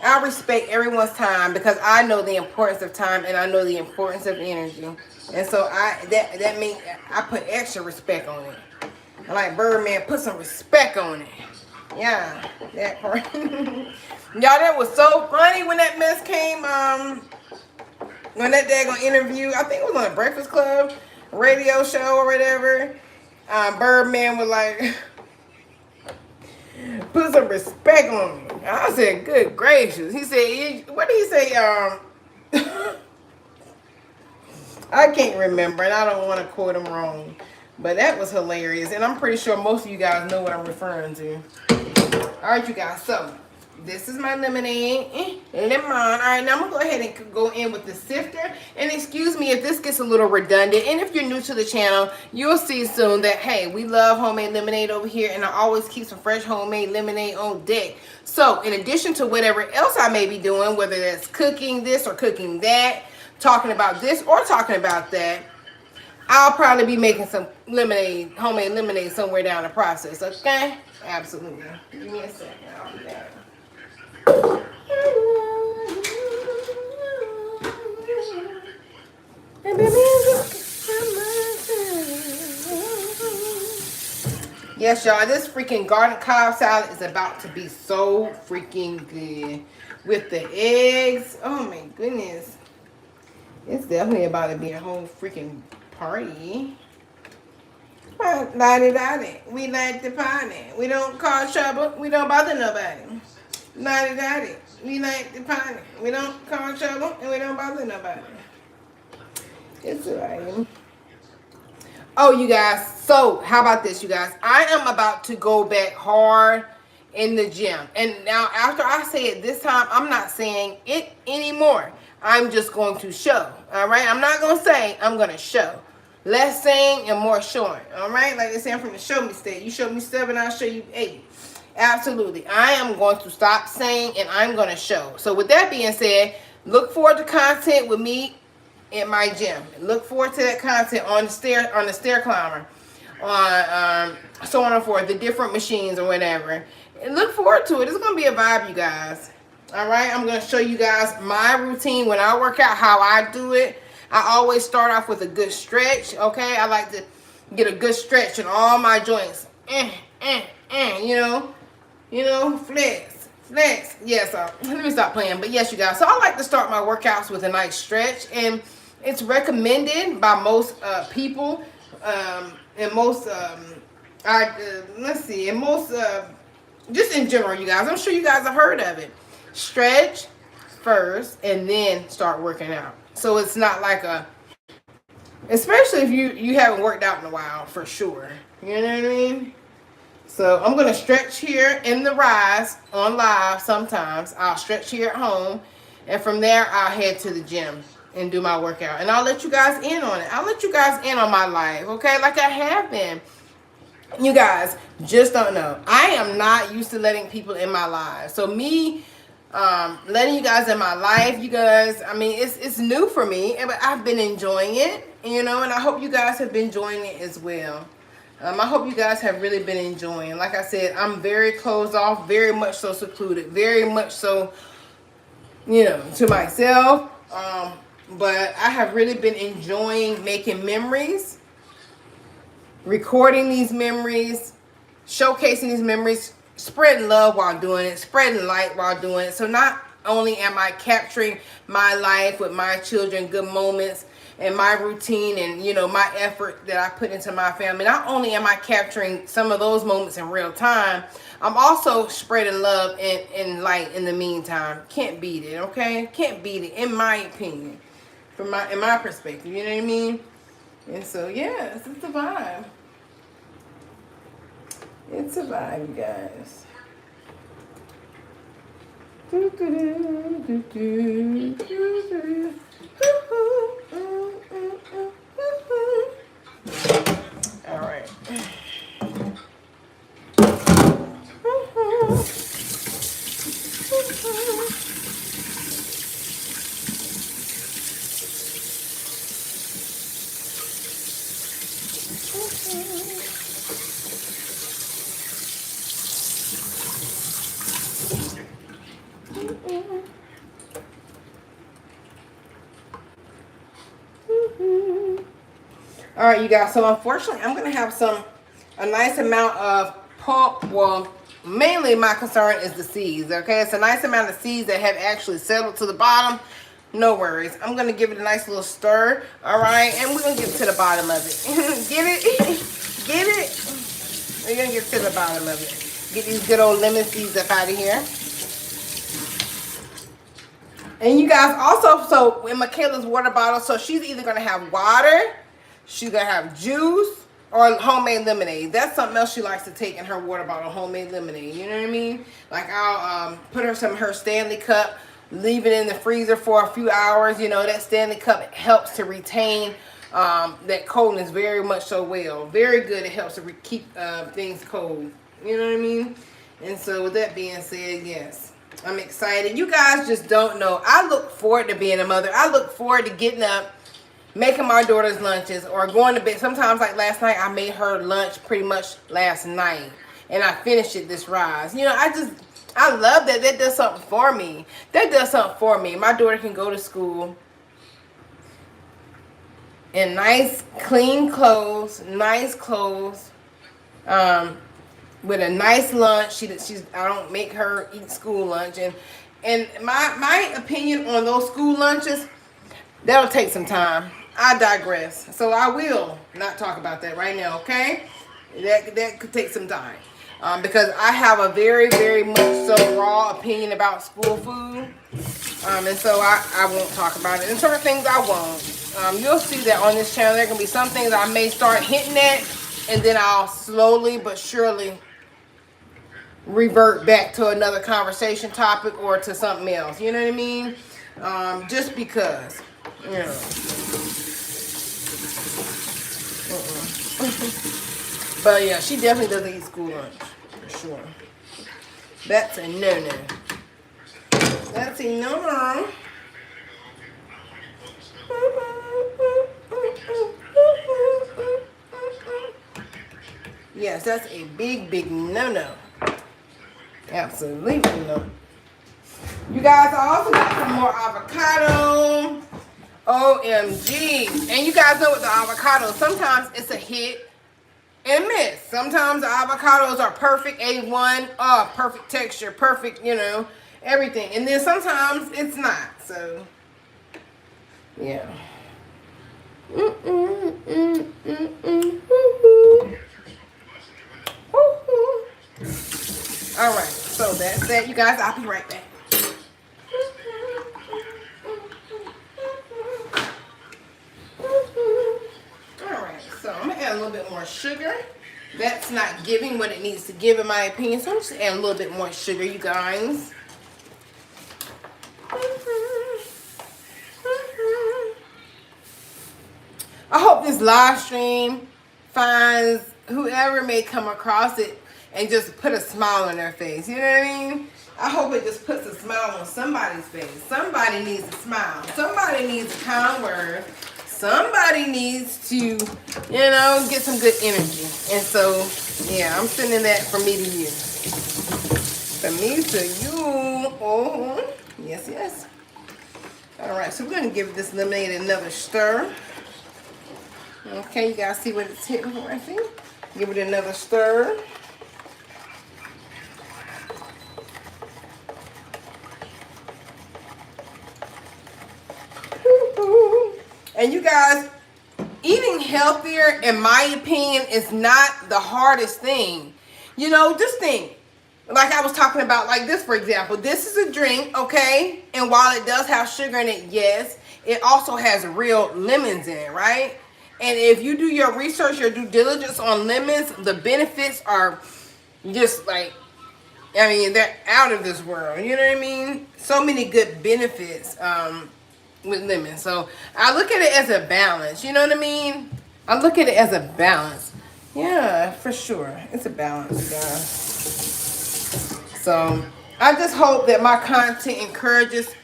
I respect everyone's time because I know the importance of time and I know the importance of energy. And so that means I put extra respect on it. I like Birdman, put some respect on it. Yeah, that part. Y'all, that was so funny when that mess came, when that daggone interview, I think it was on the Breakfast Club radio show or whatever. Birdman was like, put some respect on me. I said, good gracious. He said, what did he say? I can't remember, and I don't want to quote him wrong. But that was hilarious, and I'm pretty sure most of you guys know what I'm referring to. All right, you guys, so this is my lemonade. Lemon. All right, now I'm going to go ahead and go in with the sifter. And excuse me if this gets a little redundant. And if you're new to the channel, you'll see soon that, hey, we love homemade lemonade over here. And I always keep some fresh homemade lemonade on deck. So in addition to whatever else I may be doing, whether that's cooking this or cooking that, talking about this or talking about that, I'll probably be making some lemonade, homemade lemonade somewhere down the process, okay? Absolutely. Give me a second. I'll be back. Yes, y'all, this freaking garden Cobb salad is about to be so freaking good. With the eggs, oh my goodness. It's definitely about to be a whole freaking party. Lottie. We like the party. We don't cause trouble. We don't bother nobody. Lottie. We like the party. We don't cause trouble and we don't bother nobody. It's alright. Oh, you guys. So, how about this, you guys? I am about to go back hard in the gym. And now, after I say it this time, I'm not saying it anymore. I'm just going to show. All right? I'm not going to say, I'm going to show. Less saying and more showing. All right? Like they say, I'm from the show me state. You show me 7, I'll show you 8. Absolutely. I am going to stop saying and I'm going to show. So with that being said, look forward to content with me in my gym. Look forward to that content on the stair climber, on so on and forth, the different machines or whatever. And look forward to it. It's going to be a vibe, you guys. All right, I'm going to show you guys my routine when I work out, how I do it. I always start off with a good stretch, okay? I like to get a good stretch in all my joints. You know, flex, flex. Yes, let me stop playing. But yes, you guys. So I like to start my workouts with a nice stretch, and it's recommended by most people, and most let's see, and most just in general, you guys. I'm sure you guys have heard of it. Stretch first, and then start working out. So it's not like especially if you haven't worked out in a while, for sure. You know what I mean? So I'm going to stretch here in the Rise on live sometimes. I'll stretch here at home. And from there, I'll head to the gym and do my workout. And I'll let you guys in on it. I'll let you guys in on my life, okay? Like I have been. You guys just don't know. I am not used to letting people in my life. So me letting you guys in my life, you guys, I mean, it's new for me. But I've been enjoying it, you know, and I hope you guys have been enjoying it as well. I hope you guys have really been enjoying. Like I said, I'm very closed off, very much so secluded, very much so, you know, to myself. But I have really been enjoying making memories, recording these memories, showcasing these memories, spreading love while doing it, spreading light while doing it. So not only am I capturing my life with my children, good moments, and my routine and, you know, my effort that I put into my family. Not only am I capturing some of those moments in real time, I'm also spreading love and light in the meantime. Can't beat it, okay? Can't beat it, in my opinion. In my perspective, you know what I mean? And so, yeah, it's a vibe. It's a vibe, you guys. All right. All right, you guys. So unfortunately, I'm gonna have a nice amount of pulp. Well, mainly my concern is the seeds. Okay, it's a nice amount of seeds that have actually settled to the bottom. No worries. I'm gonna give it a nice little stir. All right, and we're gonna get to the bottom of it. Get it? Get it? We're gonna get to the bottom of it. Get these good old lemon seeds up out of here. And you guys also, so in Michaela's water bottle, so she's either gonna have water, she's gonna have juice, or homemade lemonade. That's something else she likes to take in her water bottle, homemade lemonade. You know what I mean? Like I'll put her some of her Stanley Cup, leave it in the freezer for a few hours. You know, that Stanley Cup helps to retain that coldness very much so well. Very good. It helps to keep things cold. You know what I mean? And so with that being said, yes, I'm excited. You guys just don't know. I look forward to being a mother. I look forward to getting up, making my daughter's lunches, or going to bed. Sometimes, like last night, I made her lunch pretty much last night, and I finished it this Rise. You know, I love that. That does something for me. That does something for me. My daughter can go to school in nice, clean clothes, with a nice lunch. I don't make her eat school lunch, and my opinion on those school lunches, that'll take some time. I digress. So I will not talk about that right now, okay? That could take some time. Because I have a very, very much so raw opinion about school food. And so I won't talk about it. And certain things I won't. You'll see that on this channel. There can be some things I may start hinting at, and then I'll slowly but surely revert back to another conversation topic or to something else. You know what I mean? Just because, you know. But yeah, she definitely doesn't eat school lunch, for sure. That's a no-no. That's a no-no. Yes, that's a big, big no-no. Absolutely no. You guys, I also got some more avocado. OMG. And you guys know with the avocado, sometimes it's a hit and miss. Sometimes the avocados are perfect, A1, perfect texture, perfect, you know, everything. And then sometimes it's not. So, yeah. All right, so that's that, you guys. I'll be right back. All right, so I'm gonna add a little bit more sugar. That's not giving what it needs to give, in my opinion. So I'm just adding a little bit more sugar, you guys. I hope this live stream finds whoever may come across it and just put a smile on their face. You know what I mean? I hope it just puts a smile on somebody's face. Somebody needs a smile. Somebody needs a kind word. Somebody needs to, you know, get some good energy. And so, yeah, I'm sending that from me to you. From me to you. Oh, yes, yes. All right, so we're going to give this lemonade another stir. Okay, you guys see what it's hitting for, I think? Give it another stir. And you guys, eating healthier, in my opinion, is not the hardest thing. You know, just think. Like I was talking about, like this, for example. This is a drink, okay? And while it does have sugar in it, yes, it also has real lemons in it, right? And if you do your research, your due diligence on lemons, the benefits are just like, I mean, they're out of this world. You know what I mean? So many good benefits with lemons. So I look at it as a balance. You know what I mean? I look at it as a balance. Yeah, for sure. It's a balance, guys. So I just hope that my content encourages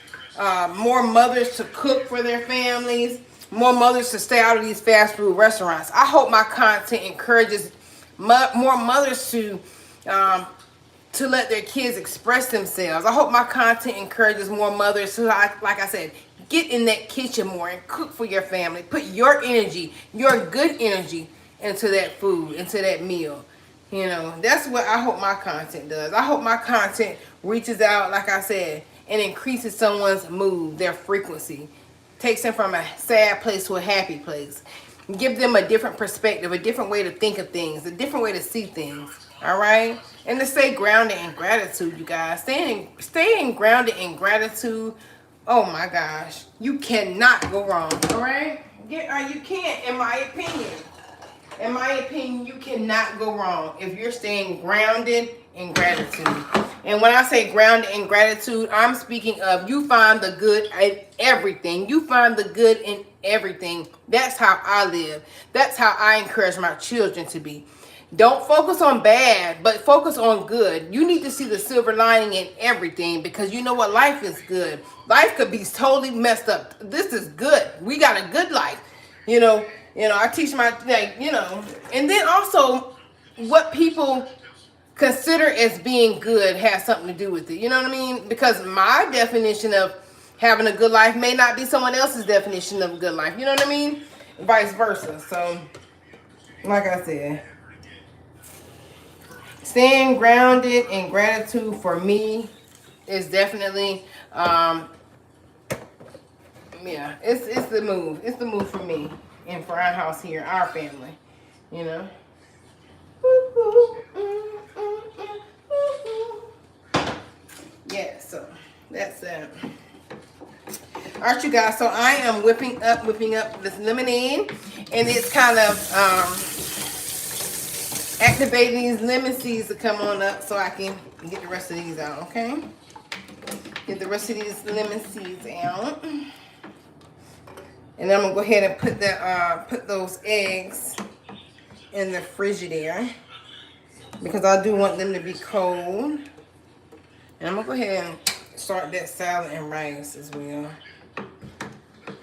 more mothers to cook for their families, more mothers to stay out of these fast food restaurants. I hope my content encourages more mothers to let their kids express themselves. I hope my content encourages more mothers to, like I said, get in that kitchen more and cook for your family. Put your energy, your good energy into that food, into that meal. You know, that's what I hope my content does. I hope my content reaches out, like I said, and increases someone's mood, their frequency. Takes them from a sad place to a happy place. Give them a different perspective, a different way to think of things, a different way to see things. All right? And to stay grounded in gratitude, you guys. Staying grounded in gratitude. Oh my gosh. You cannot go wrong. All right? You can't, in my opinion. In my opinion, you cannot go wrong if you're staying grounded in gratitude. And when I say grounded in gratitude, I'm speaking of you find the good in everything. You find the good in everything. That's how I live. That's how I encourage my children to be. Don't focus on bad, but focus on good. You need to see the silver lining in everything, because you know what? Life is good. Life could be totally messed up. This is good. We got a good life. You know, I teach my, and then also what people consider as being good has something to do with it. You know what I mean? Because my definition of having a good life may not be someone else's definition of a good life. You know what I mean? Vice versa. So, like I said, staying grounded in gratitude for me is definitely, it's the move. It's the move for me and for our house here, our family, you know. Yeah, so that's that. All right, you guys, so I am whipping up this lemonade, and it's kind of activating these lemon seeds to come on up so I can get the rest of these out, okay? Get the rest of these lemon seeds out. And then I'm gonna go ahead and put those eggs in the Frigidaire, because I do want them to be cold. And I'm gonna go ahead and start that salad and rice as well.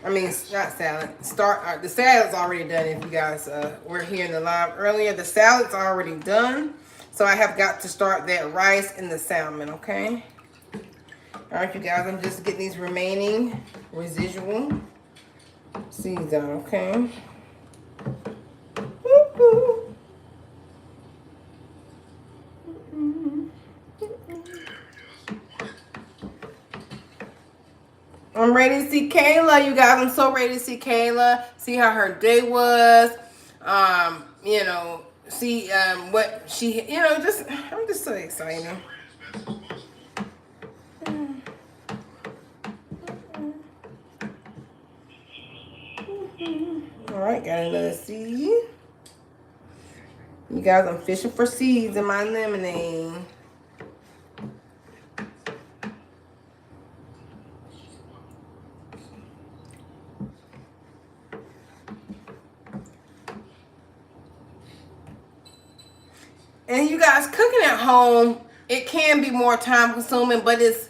I mean, not salad. The salad's already done. If you guys were here in the live earlier, the salad's already done. So I have got to start that rice and the salmon, okay? All right, you guys, I'm just getting these remaining residual seeds out, okay? Woo-hoo. I'm ready to see Kayla, you guys. I'm so ready to see Kayla, see how her day was. You know, see what she, you know, just I'm just so excited. All right, got another seed. You guys, I'm fishing for seeds in my lemonade. And you guys, cooking at home, it can be more time consuming, but it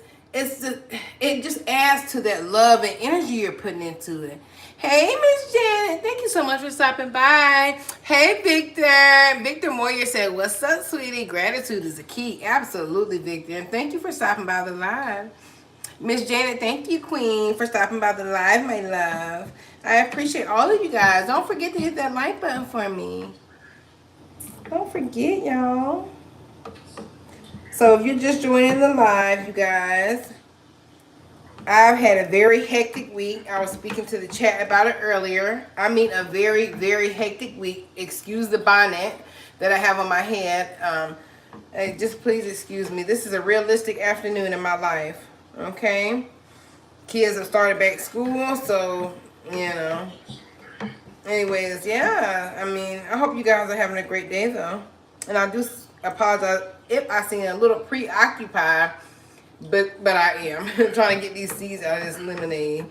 just adds to that love and energy you're putting into it. Hey, Miss Janet, thank you so much for stopping by. Hey, Victor. Victor Moyer said, "What's up, sweetie? Gratitude is the key." Absolutely, Victor. And thank you for stopping by the live. Miss Janet, thank you, Queen, for stopping by the live, my love. I appreciate all of you guys. Don't forget to hit that like button for me. Don't forget, y'all. So if you're just joining the live, you guys, I've had a very hectic week. I was speaking to the chat about it earlier. I mean, a very, very hectic week. Excuse the bonnet that I have on my head. Just please excuse me. This is a realistic afternoon in my life. Okay? Kids have started back school, so, you know. Anyways, yeah. I mean, I hope you guys are having a great day, though. And I do apologize if I seem a little preoccupied, but I am trying to get these seeds out of this lemonade.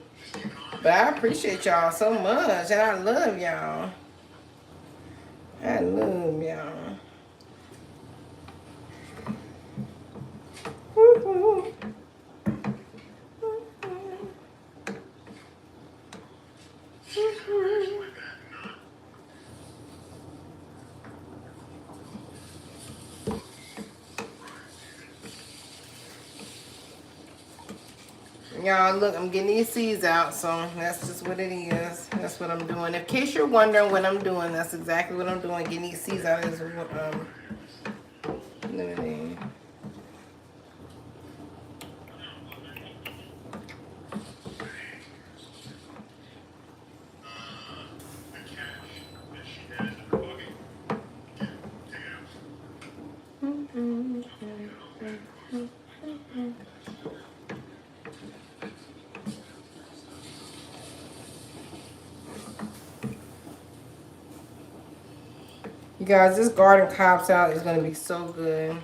But I appreciate y'all so much, and I love y'all. I love y'all. Woo-hoo. Y'all, look, I'm getting these seeds out, so that's just what it is. That's what I'm doing. In case you're wondering what I'm doing, that's exactly what I'm doing. Getting these seeds out of this lemonade. You guys, this garden cob salad is going to be so good.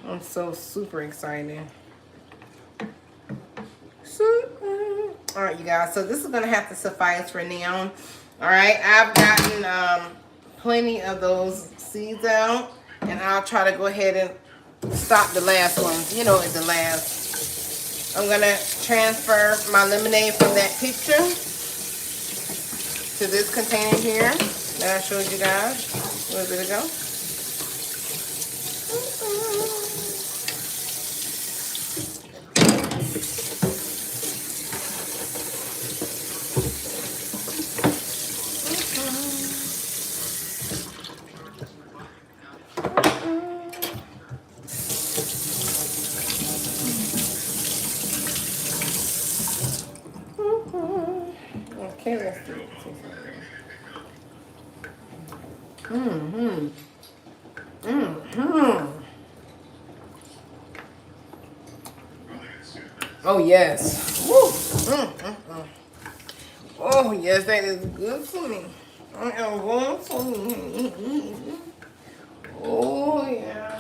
I'm so super excited. All right, you guys. So this is going to have to suffice for now. All right. I've gotten plenty of those seeds out. And I'll try to go ahead and stop the last ones. You know, at the last. I'm going to transfer my lemonade from that picture to this container here that I showed you guys a little bit ago. Okay, let's do it. Oh, yes. Woo. Oh, yes, that is good for me. I am going for me. Oh, yeah.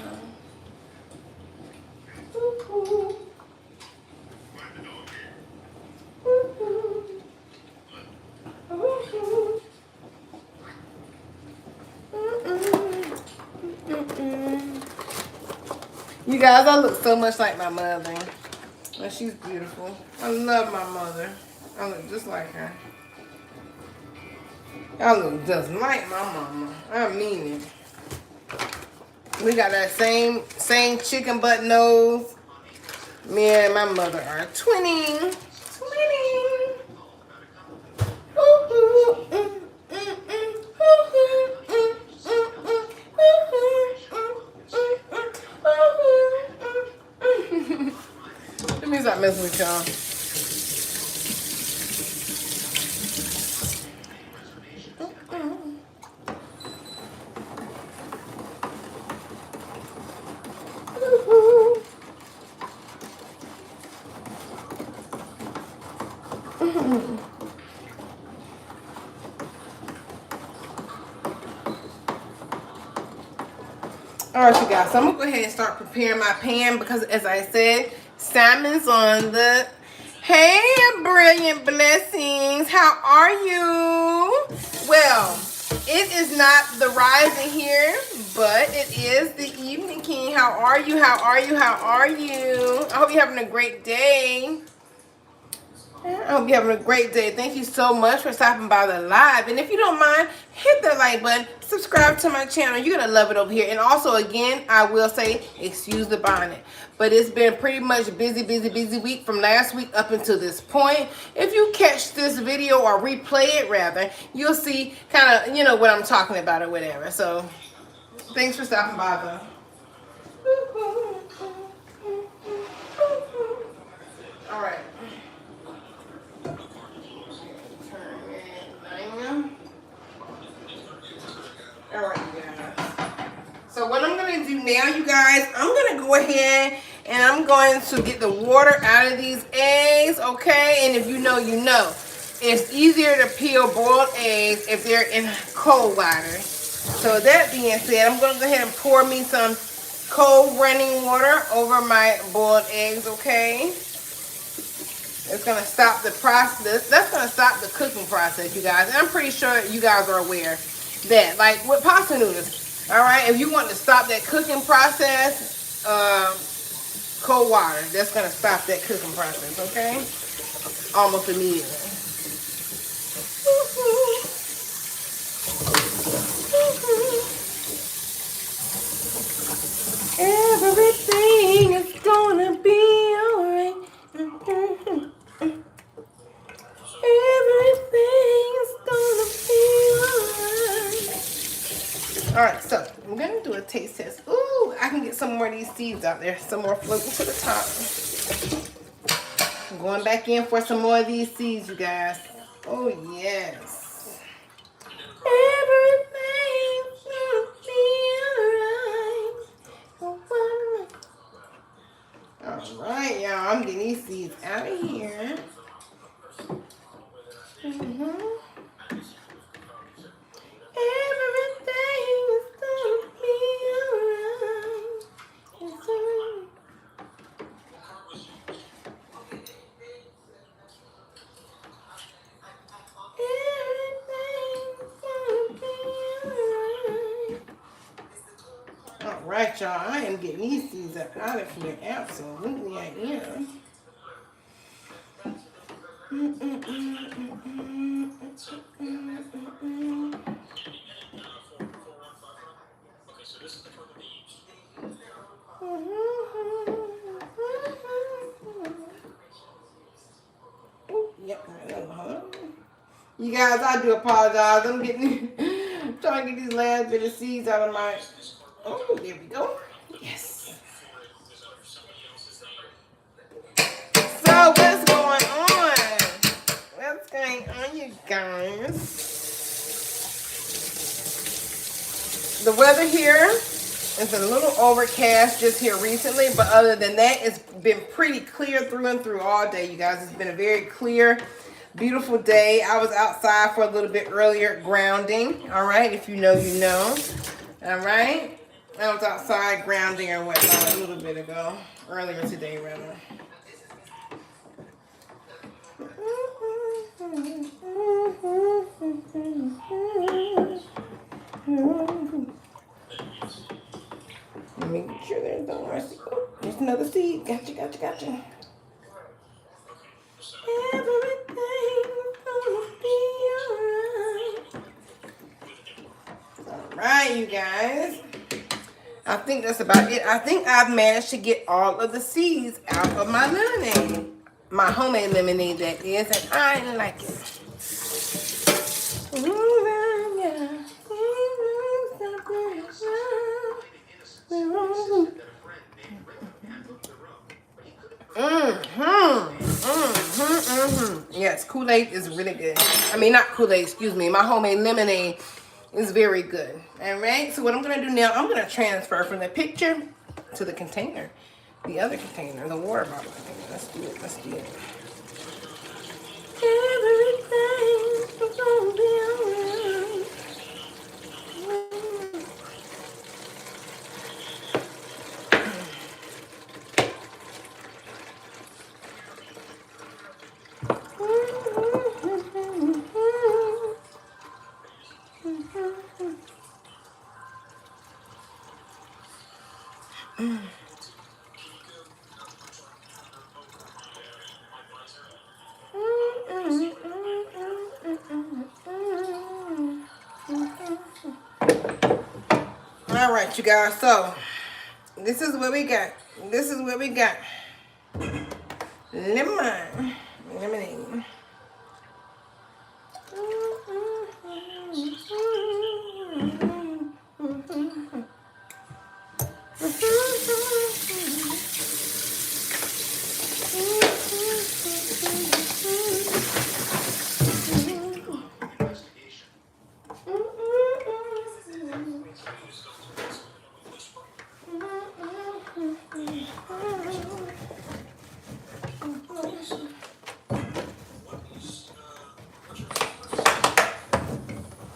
You guys, I look so much like my mother. And she's beautiful. I love my mother. I look just like her. I look just like my mama. I mean it. We got that same chicken butt nose. Me and my mother are twinning. Twinning. Let me stop messing with y'all. All right, you guys, so I'm gonna go ahead and start preparing my pan because, as I said, Simon's on the... Hey, brilliant blessings, how are you? Well, it is not the rising here, but it is the evening king. How are you? How are you? How are you? I hope you're having a great day. I hope you're having a great day. Thank you so much for stopping by the live. And if you don't mind, hit the like button. Subscribe to my channel. You're going to love it over here. And also, again, I will say, excuse the bonnet. But it's been pretty much busy week from last week up until this point. If you catch this video or replay it, rather, you'll see kind of, you know, what I'm talking about or whatever. So, thanks for stopping by, though. All right. All right, you guys. So what I'm going to do now, you guys, I'm going to go ahead and I'm going to get the water out of these eggs, okay? And if you know, you know. It's easier to peel boiled eggs if they're in cold water. So that being said, I'm going to go ahead and pour me some cold running water over my boiled eggs, okay? It's going to stop the process. That's going to stop the cooking process, you guys. And I'm pretty sure you guys are aware that, like with pasta noodles, all right, if you want to stop that cooking process, cold water, that's going to stop that cooking process, okay? Almost immediately. Everything is gonna be alright. Everything is gonna be alright. Alright, so I'm gonna do a taste test. Ooh, I can get some more of these seeds out there. Some more floating to the top. I'm going back in for some more of these seeds, you guys. Oh, yes. Everything's gonna be alright. Alright, y'all. I'm getting these seeds out of here. Everything is gonna be alright. It's alright. Everything's gonna be alright. Alright, y'all. I am getting these seeds out of here. Absolutely, I am. You guys, I do apologize. I'm trying to get these last bit of seeds out of my... Oh, there we go. Yes. So, what's going on? What's going on, you guys? The weather here is a little overcast just here recently, but other than that, it's been pretty clear through and through all day, you guys. It's been a very clear, beautiful day. I was outside for a little bit earlier grounding, all right? If you know, you know, all right? I was outside grounding or whatnot a little bit ago, earlier today, rather. Make sure there's no more seed. Oh, there's another seed. Gotcha. Everything's gonna be alright. Alright, you guys. I I think that's about it. I think I've managed to get all of the seeds out of my lemonade. My homemade lemonade, that is, and I like it. Yes, Kool-Aid is really good. I mean, not Kool-Aid, excuse me. My homemade lemonade is very good. All right, so what I'm going to do now, I'm going to transfer from the picture to the container. The other container, the water bottle container. Let's do it. Let's do it. Everything's gonna be alright. All right, you guys. So this is what we got. This is what we got. Lemonade.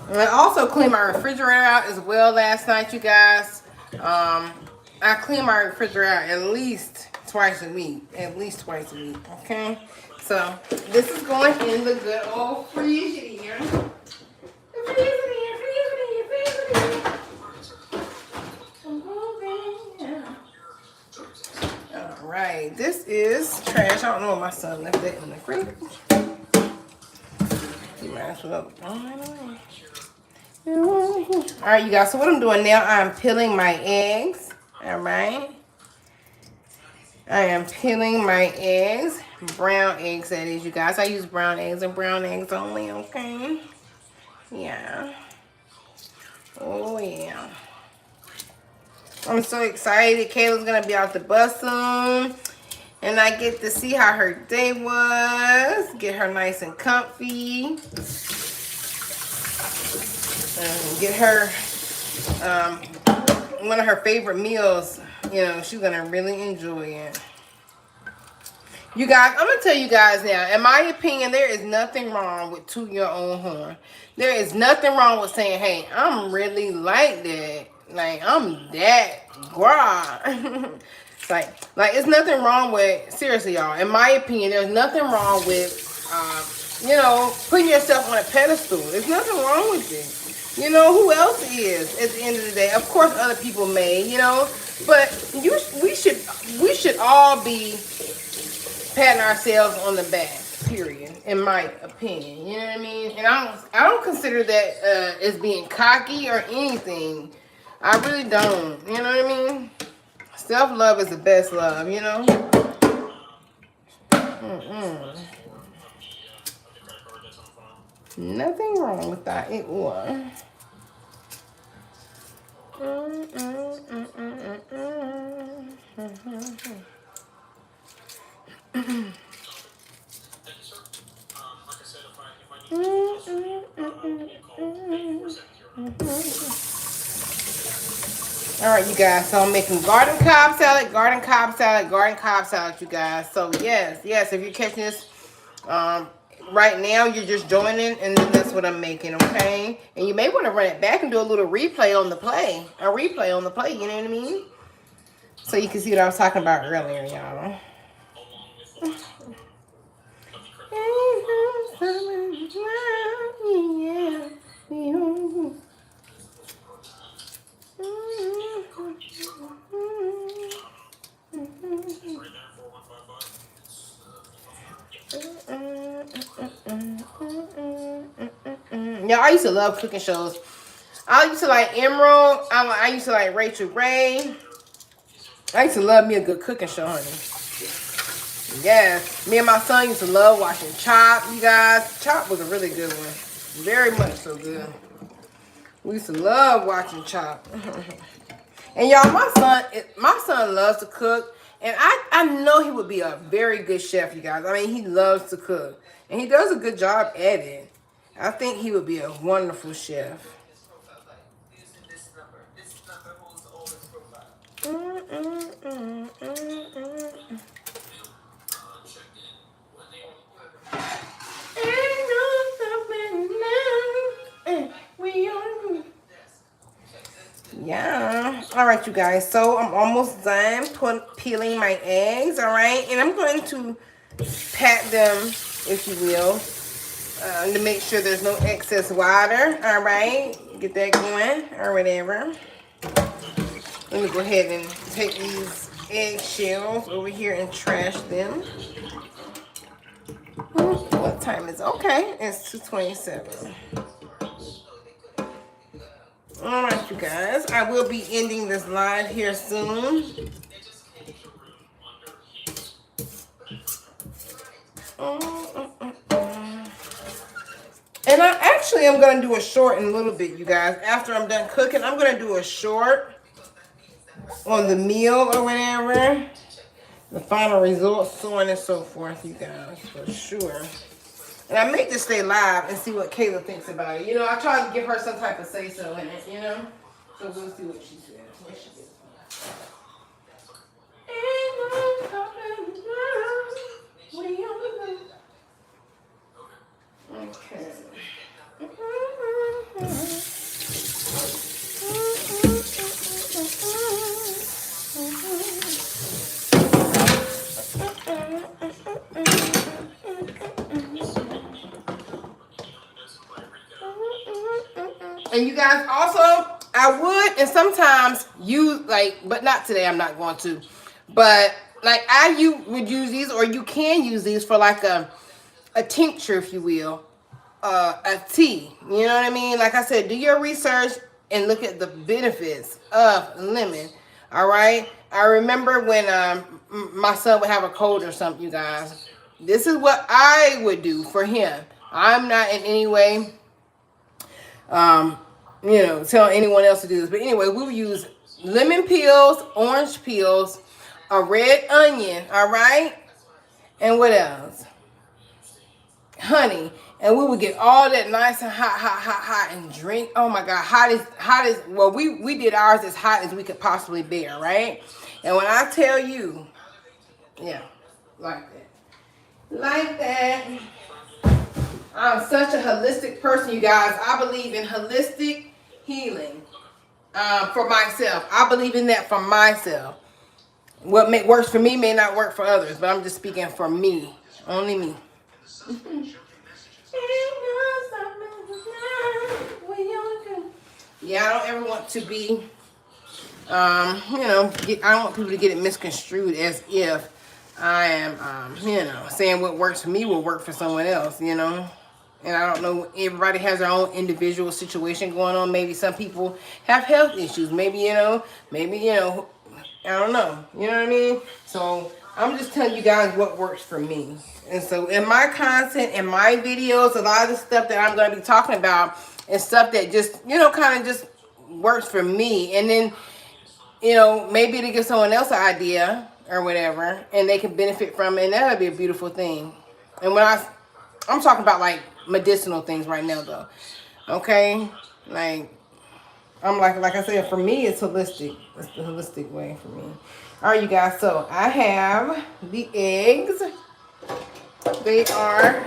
And I also cleaned my refrigerator out as well last night, you guys. I clean my refrigerator out at least twice a week. At least twice a week, okay? So, this is going in the good old Frigidaire. Alright, this is trash. I don't know if my son left that in the fridge. You might as well throw it away. Alright, you guys, so what I'm doing now, I'm peeling my eggs. Alright. I am peeling my eggs. Brown eggs, that is, you guys. I use brown eggs and brown eggs only, okay? Yeah. Oh, yeah. I'm so excited. Kayla's going to be out the bus soon. And I get to see how her day was. Get her nice and comfy. Get her one of her favorite meals. You know, she's going to really enjoy it. You guys, I'm going to tell you guys now, in my opinion, there is nothing wrong with toot your own horn. There is nothing wrong with saying, hey, I'm really like that. Like, I'm that gra. It's like it's nothing wrong with, seriously, y'all, in my opinion, there's nothing wrong with, you know, putting yourself on a pedestal. There's nothing wrong with it. You know, who else is at the end of the day? Of course, other people may, you know, but we should all be patting ourselves on the back, period, in my opinion. You know what I mean? And I don't consider that as being cocky or anything. I really don't. You know what I mean? Self-love is the best love, you know? Nothing wrong with that. It was. All right, you guys, so I'm making garden cob salad, you guys. So yes, if you're catching this right now, you're just joining, and then that's what I'm making, okay? And you may want to run it back and do a little replay on the play, you know what I mean? So you can see what I was talking about earlier, y'all. Yeah, I used to love cooking shows. I used to like Emerald. I used to like Rachel Ray. I used to love me a good cooking show, honey. Yes. Me and my son used to love watching Chop, you guys. Chop was a really good one. Very much so good. We used to love watching Chop. And y'all, my son loves to cook. And I know he would be a very good chef, you guys. I mean, he loves to cook. And he does a good job at it. I think he would be a wonderful chef. Yeah. All right, you guys. So I'm almost done peeling my eggs. All right, and I'm going to pat them, if you will, to make sure there's no excess water. All right, get that going or whatever. Let me go ahead and take these eggshells over here and trash them. What time is it? Okay, it's 2:27. All right, you guys. I will be ending this live here soon. And I actually am going to do a short in a little bit, you guys. After I'm done cooking, I'm going to do a short on the meal or whatever. The final results, so on and so forth, you guys, for sure. And I may just stay live and see what Kayla thinks about it. You know, I try to give her some type of say-so in it, you know? So we'll see what she says. What she gets. Okay. And you guys also, I would, and sometimes you like, but not today, I'm not going to. But like you would use these, or you can use these for like a tincture, if you will, a tea. You know what I mean? Like I said, do your research and look at the benefits of lemon. All right. I remember when my son would have a cold or something, you guys. This is what I would do for him. I'm not in any way, you know, tell anyone else to do this. But anyway, we would use lemon peels, orange peels, a red onion, all right? And what else? Honey. And we would get all that nice and hot, and drink. Oh my God, hot as, well, we did ours as hot as we could possibly bear, right? And when I tell you, yeah, like that. Like that. I'm such a holistic person, you guys. I believe in holistic healing for myself. I believe in that for myself. What works for me may not work for others, but I'm just speaking for me. Only me. Yeah, I don't ever want to be, you know, I don't want people to get it misconstrued as if I am, you know, saying what works for me will work for someone else, you know. And I don't know, everybody has their own individual situation going on. Maybe some people have health issues. Maybe, you know, I don't know. You know what I mean? So I'm just telling you guys what works for me. And so in my content, in my videos, a lot of the stuff that I'm going to be talking about is stuff that just, you know, kind of just works for me. And then, you know, maybe to give someone else an idea or whatever, and they can benefit from it. And that'll be a beautiful thing. And when I'm talking about like medicinal things right now though. Okay? Like, I'm like I said, for me it's holistic. It's the holistic way for me. Alright, you guys, so I have the eggs. They are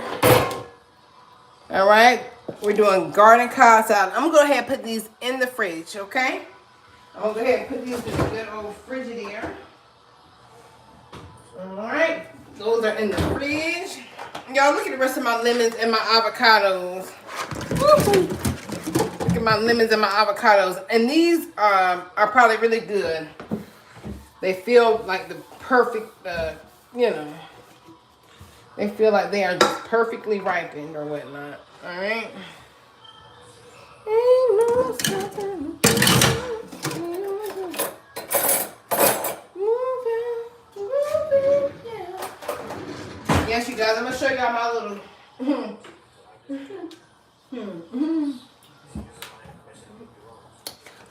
alright. We're doing garden cod salad. I'm gonna go ahead and put these in the fridge, okay? I'm gonna go ahead and put these in the good old Frigidaire. Alright. Those are in the fridge. Y'all, look at the rest of my lemons and my avocados. Woo-hoo. Look at my lemons and my avocados. And these are probably really good. They feel like the perfect, you know, they feel like they are just perfectly ripened or whatnot. All right. Ain't no stopping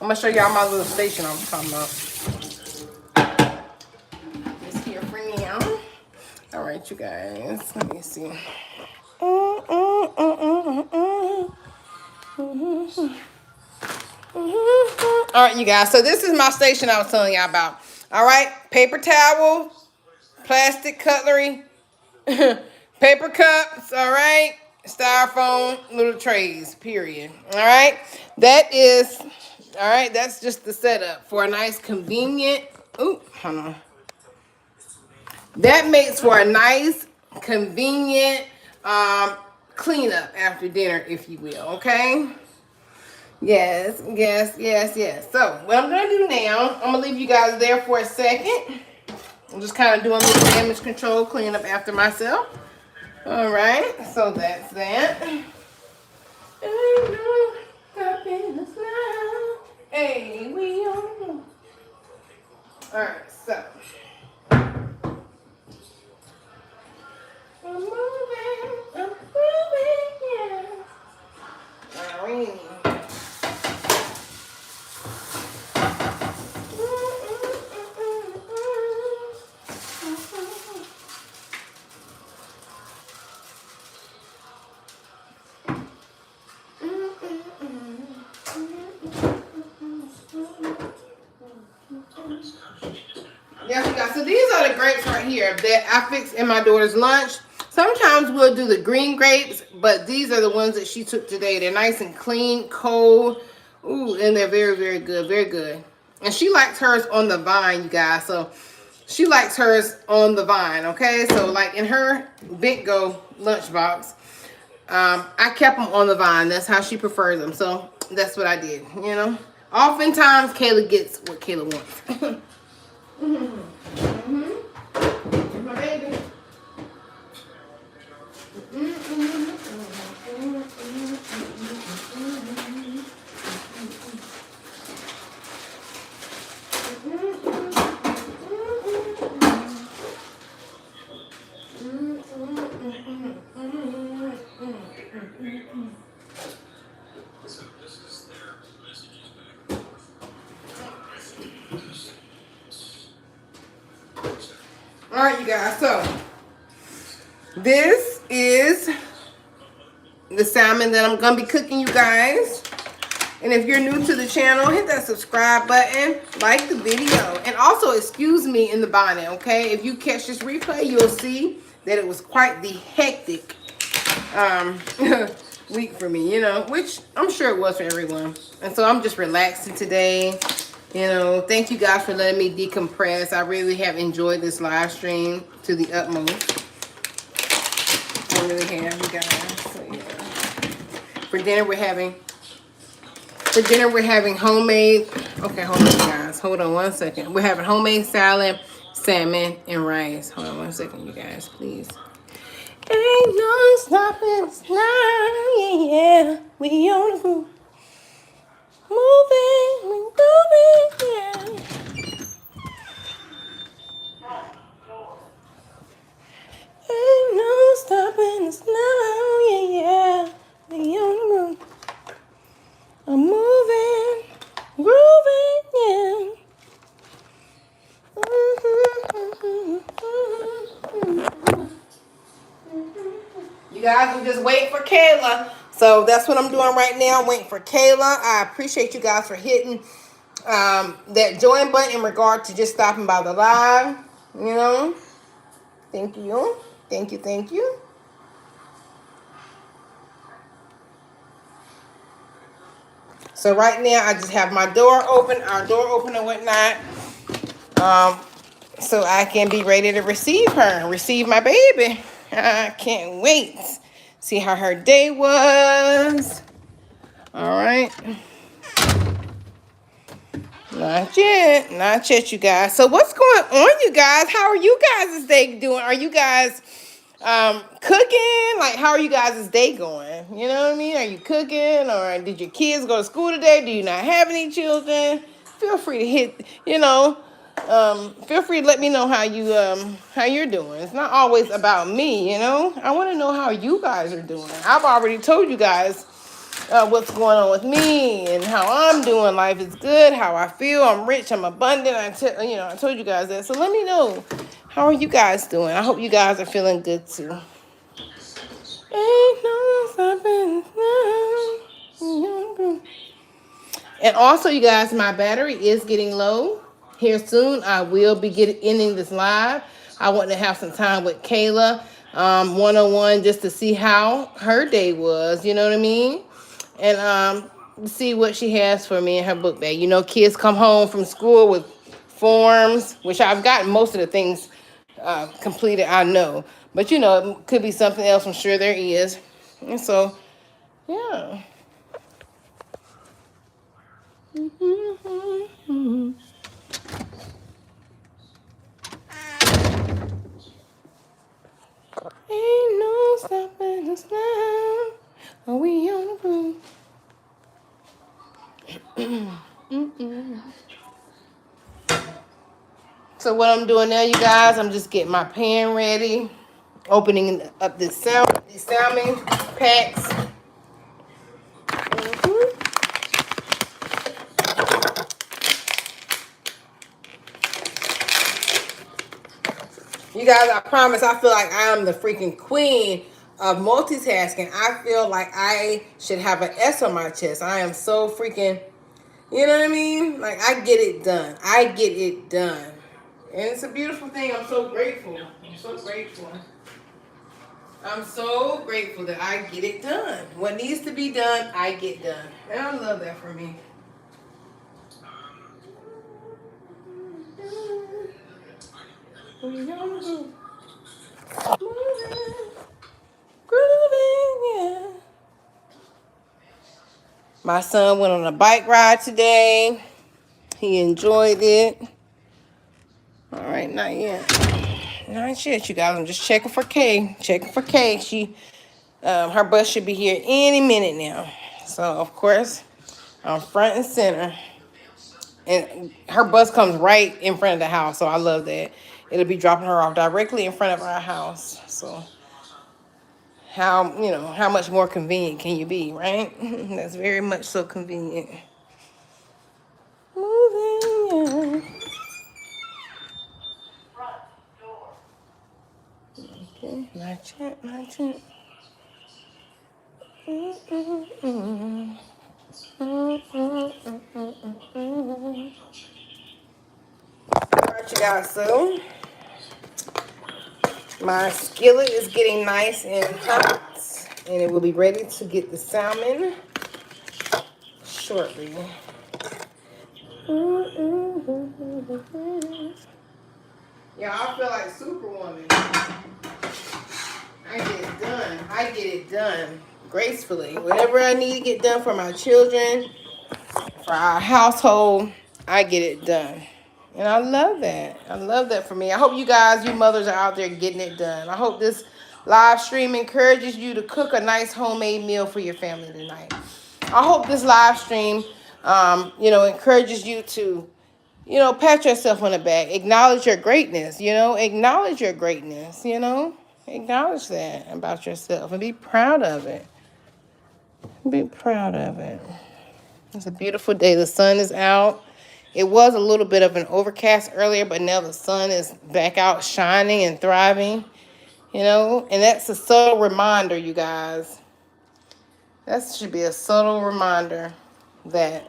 I'm gonna show y'all my little station I was talking about. Just here for now. All right, you guys. Let me see. All right, you guys. So this is my station I was telling y'all about. All right, paper towel, plastic cutlery, paper cups. All right, styrofoam little trays. Period. All right, that is. All right, that's just the setup for a nice, convenient. Ooh, hold on. That makes for a nice, convenient cleanup after dinner, if you will. Okay. Yes, yes, yes, yes. So what I'm gonna do now, I'm gonna leave you guys there for a second. I'm just kind of doing a little damage control, cleaning up after myself. All right, so that's that. Ain't no stopping us now. Hey, we on. All right, so I'm moving, yeah. All right. Yes, you guys. So these are the grapes right here that I fix in my daughter's lunch. Sometimes we'll do the green grapes, but these are the ones that she took today. They're nice and clean, cold. Ooh, and they're very, very good. Very good. And she likes hers on the vine, you guys. So she likes hers on the vine, okay? So like in her Big Go lunchbox, I kept them on the vine. That's how she prefers them. So that's what I did, you know? Oftentimes, Kayla gets what Kayla wants. My baby. All right, you guys, so this is the salmon that I'm gonna be cooking, you guys. And if you're new to the channel, hit that subscribe button, like the video, and also excuse me in the bonnet, okay? If you catch this replay, you'll see that it was quite the hectic week for me, you know, which I'm sure it was for everyone. And so I'm just relaxing today. You know, thank you guys for letting me decompress. I really have enjoyed this live stream to the utmost. I really have, you guys. So, yeah. For dinner, we're having homemade. Okay, hold on, you guys. Hold on one second. We're having homemade salad, salmon, and rice. Hold on one second, you guys, please. Ain't no stopping us now, yeah. We on the move. Moving, yeah. Ain't no stopping us now, yeah. We on the move. I'm moving, grooving, yeah. You guys will just wait for Kayla. So that's what I'm doing right now, waiting for Kayla. I appreciate you guys for hitting that join button in regard to just stopping by the live. You know, thank you, thank you, thank you. So right now I just have my door open, our door open and whatnot, so I can be ready to receive her, receive my baby. I can't wait. See how her day was. All right. Not yet, you guys. So what's going on, you guys? How are you guys' day doing? Are you guys cooking? Like, how are you guys' day going? You know what I mean? Are you cooking, or did your kids go to school today? Do you not have any children? Feel free to hit, feel free to let me know how you're doing. It's not always about me, you know. I want to know how you guys are doing. I've already told you guys what's going on with me and how I'm doing. Life is good, how I feel. I'm rich, I'm abundant. I told you guys that. So let me know, how are you guys doing? I hope you guys are feeling good too. Ain't no stopping now. And also, you guys, my battery is getting low. Here soon, I will be ending this live. I want to have some time with Kayla, one-on-one, just to see how her day was. You know what I mean? And see what she has for me in her book bag. You know, kids come home from school with forms, which I've gotten most of the things completed. I know, but you know, it could be something else. I'm sure there is. And so, yeah. Ain't no stopping us now. Are we on the move? So what I'm doing now, you guys, I'm just getting my pan ready, opening up these salmon packs. You guys, I promise, I feel like I am the freaking queen of multitasking. I feel like I should have an S on my chest. I am so freaking, you know what I mean? Like, I get it done. I get it done. And it's a beautiful thing. I'm so grateful. I'm so grateful. I'm so grateful that I get it done. What needs to be done, I get done. And I love that for me. Grooving, yeah. My son went on a bike ride today. He enjoyed it. All right, not yet. Not yet, you guys. I'm just checking for Kay. Checking for Kay. Her bus should be here any minute now. So, of course, I'm front and center. And her bus comes right in front of the house, so I love that. It'll be dropping her off directly in front of our house. So, how much more convenient can you be, right? That's very much so convenient. Moving, yeah. Okay, not yet, not yet. Alright, you guys, so my skillet is getting nice and hot, and it will be ready to get the salmon shortly. Yeah, I feel like Superwoman. I get it done. I get it done gracefully. Whatever I need to get done for my children, for our household, I get it done. And I love that. I love that for me. I hope you guys, you mothers, are out there getting it done. I hope this live stream encourages you to cook a nice homemade meal for your family tonight. I hope this live stream, encourages you to, pat yourself on the back. Acknowledge your greatness, Acknowledge your greatness, Acknowledge that about yourself and be proud of it. Be proud of it. It's a beautiful day. The sun is out. It was a little bit of an overcast earlier, but now the sun is back out shining and thriving, And that's a subtle reminder, you guys. That should be a subtle reminder that,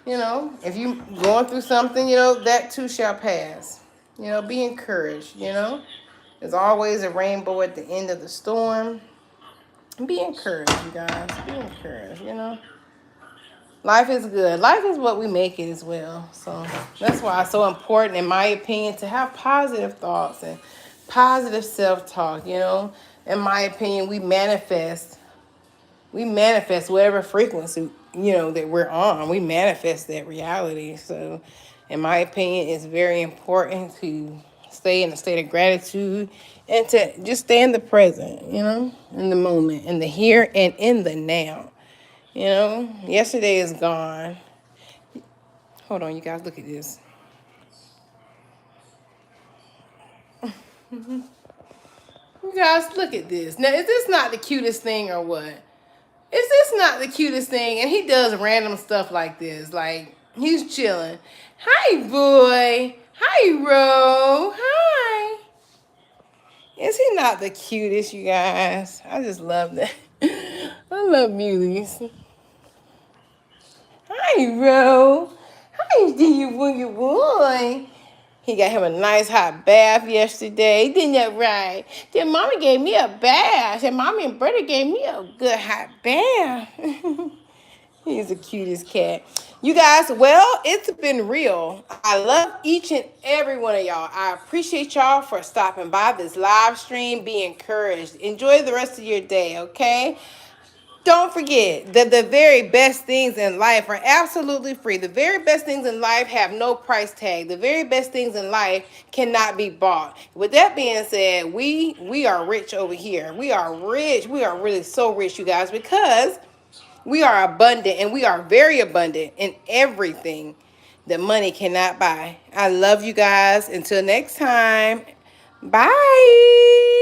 if you're going through something, that too shall pass. Be encouraged, There's always a rainbow at the end of the storm. Be encouraged, you guys. Be encouraged, Life is good. Life is what we make it as well. So that's why it's so important, in my opinion, to have positive thoughts and positive self-talk, In my opinion, we manifest whatever frequency, that we're on. We manifest that reality. So in my opinion, it's very important to stay in a state of gratitude and to just stay in the present, in the moment, in the here and in the now. Yesterday is gone. Hold on, you guys, look at this. You guys, look at this. Now, is this not the cutest thing or what? Is this not the cutest thing? And he does random stuff like this. Like, he's chilling. Hi, boy. Hi, Ro. Hi. Is he not the cutest, you guys? I just love that. I love muleys. Hi, Ro. Hi, do you boogie boy? He got him a nice hot bath yesterday. Didn't that right? Then mommy gave me a bath. And mommy and brother gave me a good hot bath. He's the cutest cat. You guys, well, it's been real. I love each and every one of y'all. I appreciate y'all for stopping by this live stream. Be encouraged. Enjoy the rest of your day, okay? Don't forget that the very best things in life are absolutely free. The very best things in life have no price tag. The very best things in life cannot be bought. With that being said, we are rich over here. We are rich. We are really so rich, you guys, because we are abundant, and we are very abundant in everything that money cannot buy. I love you guys. Until next time, bye.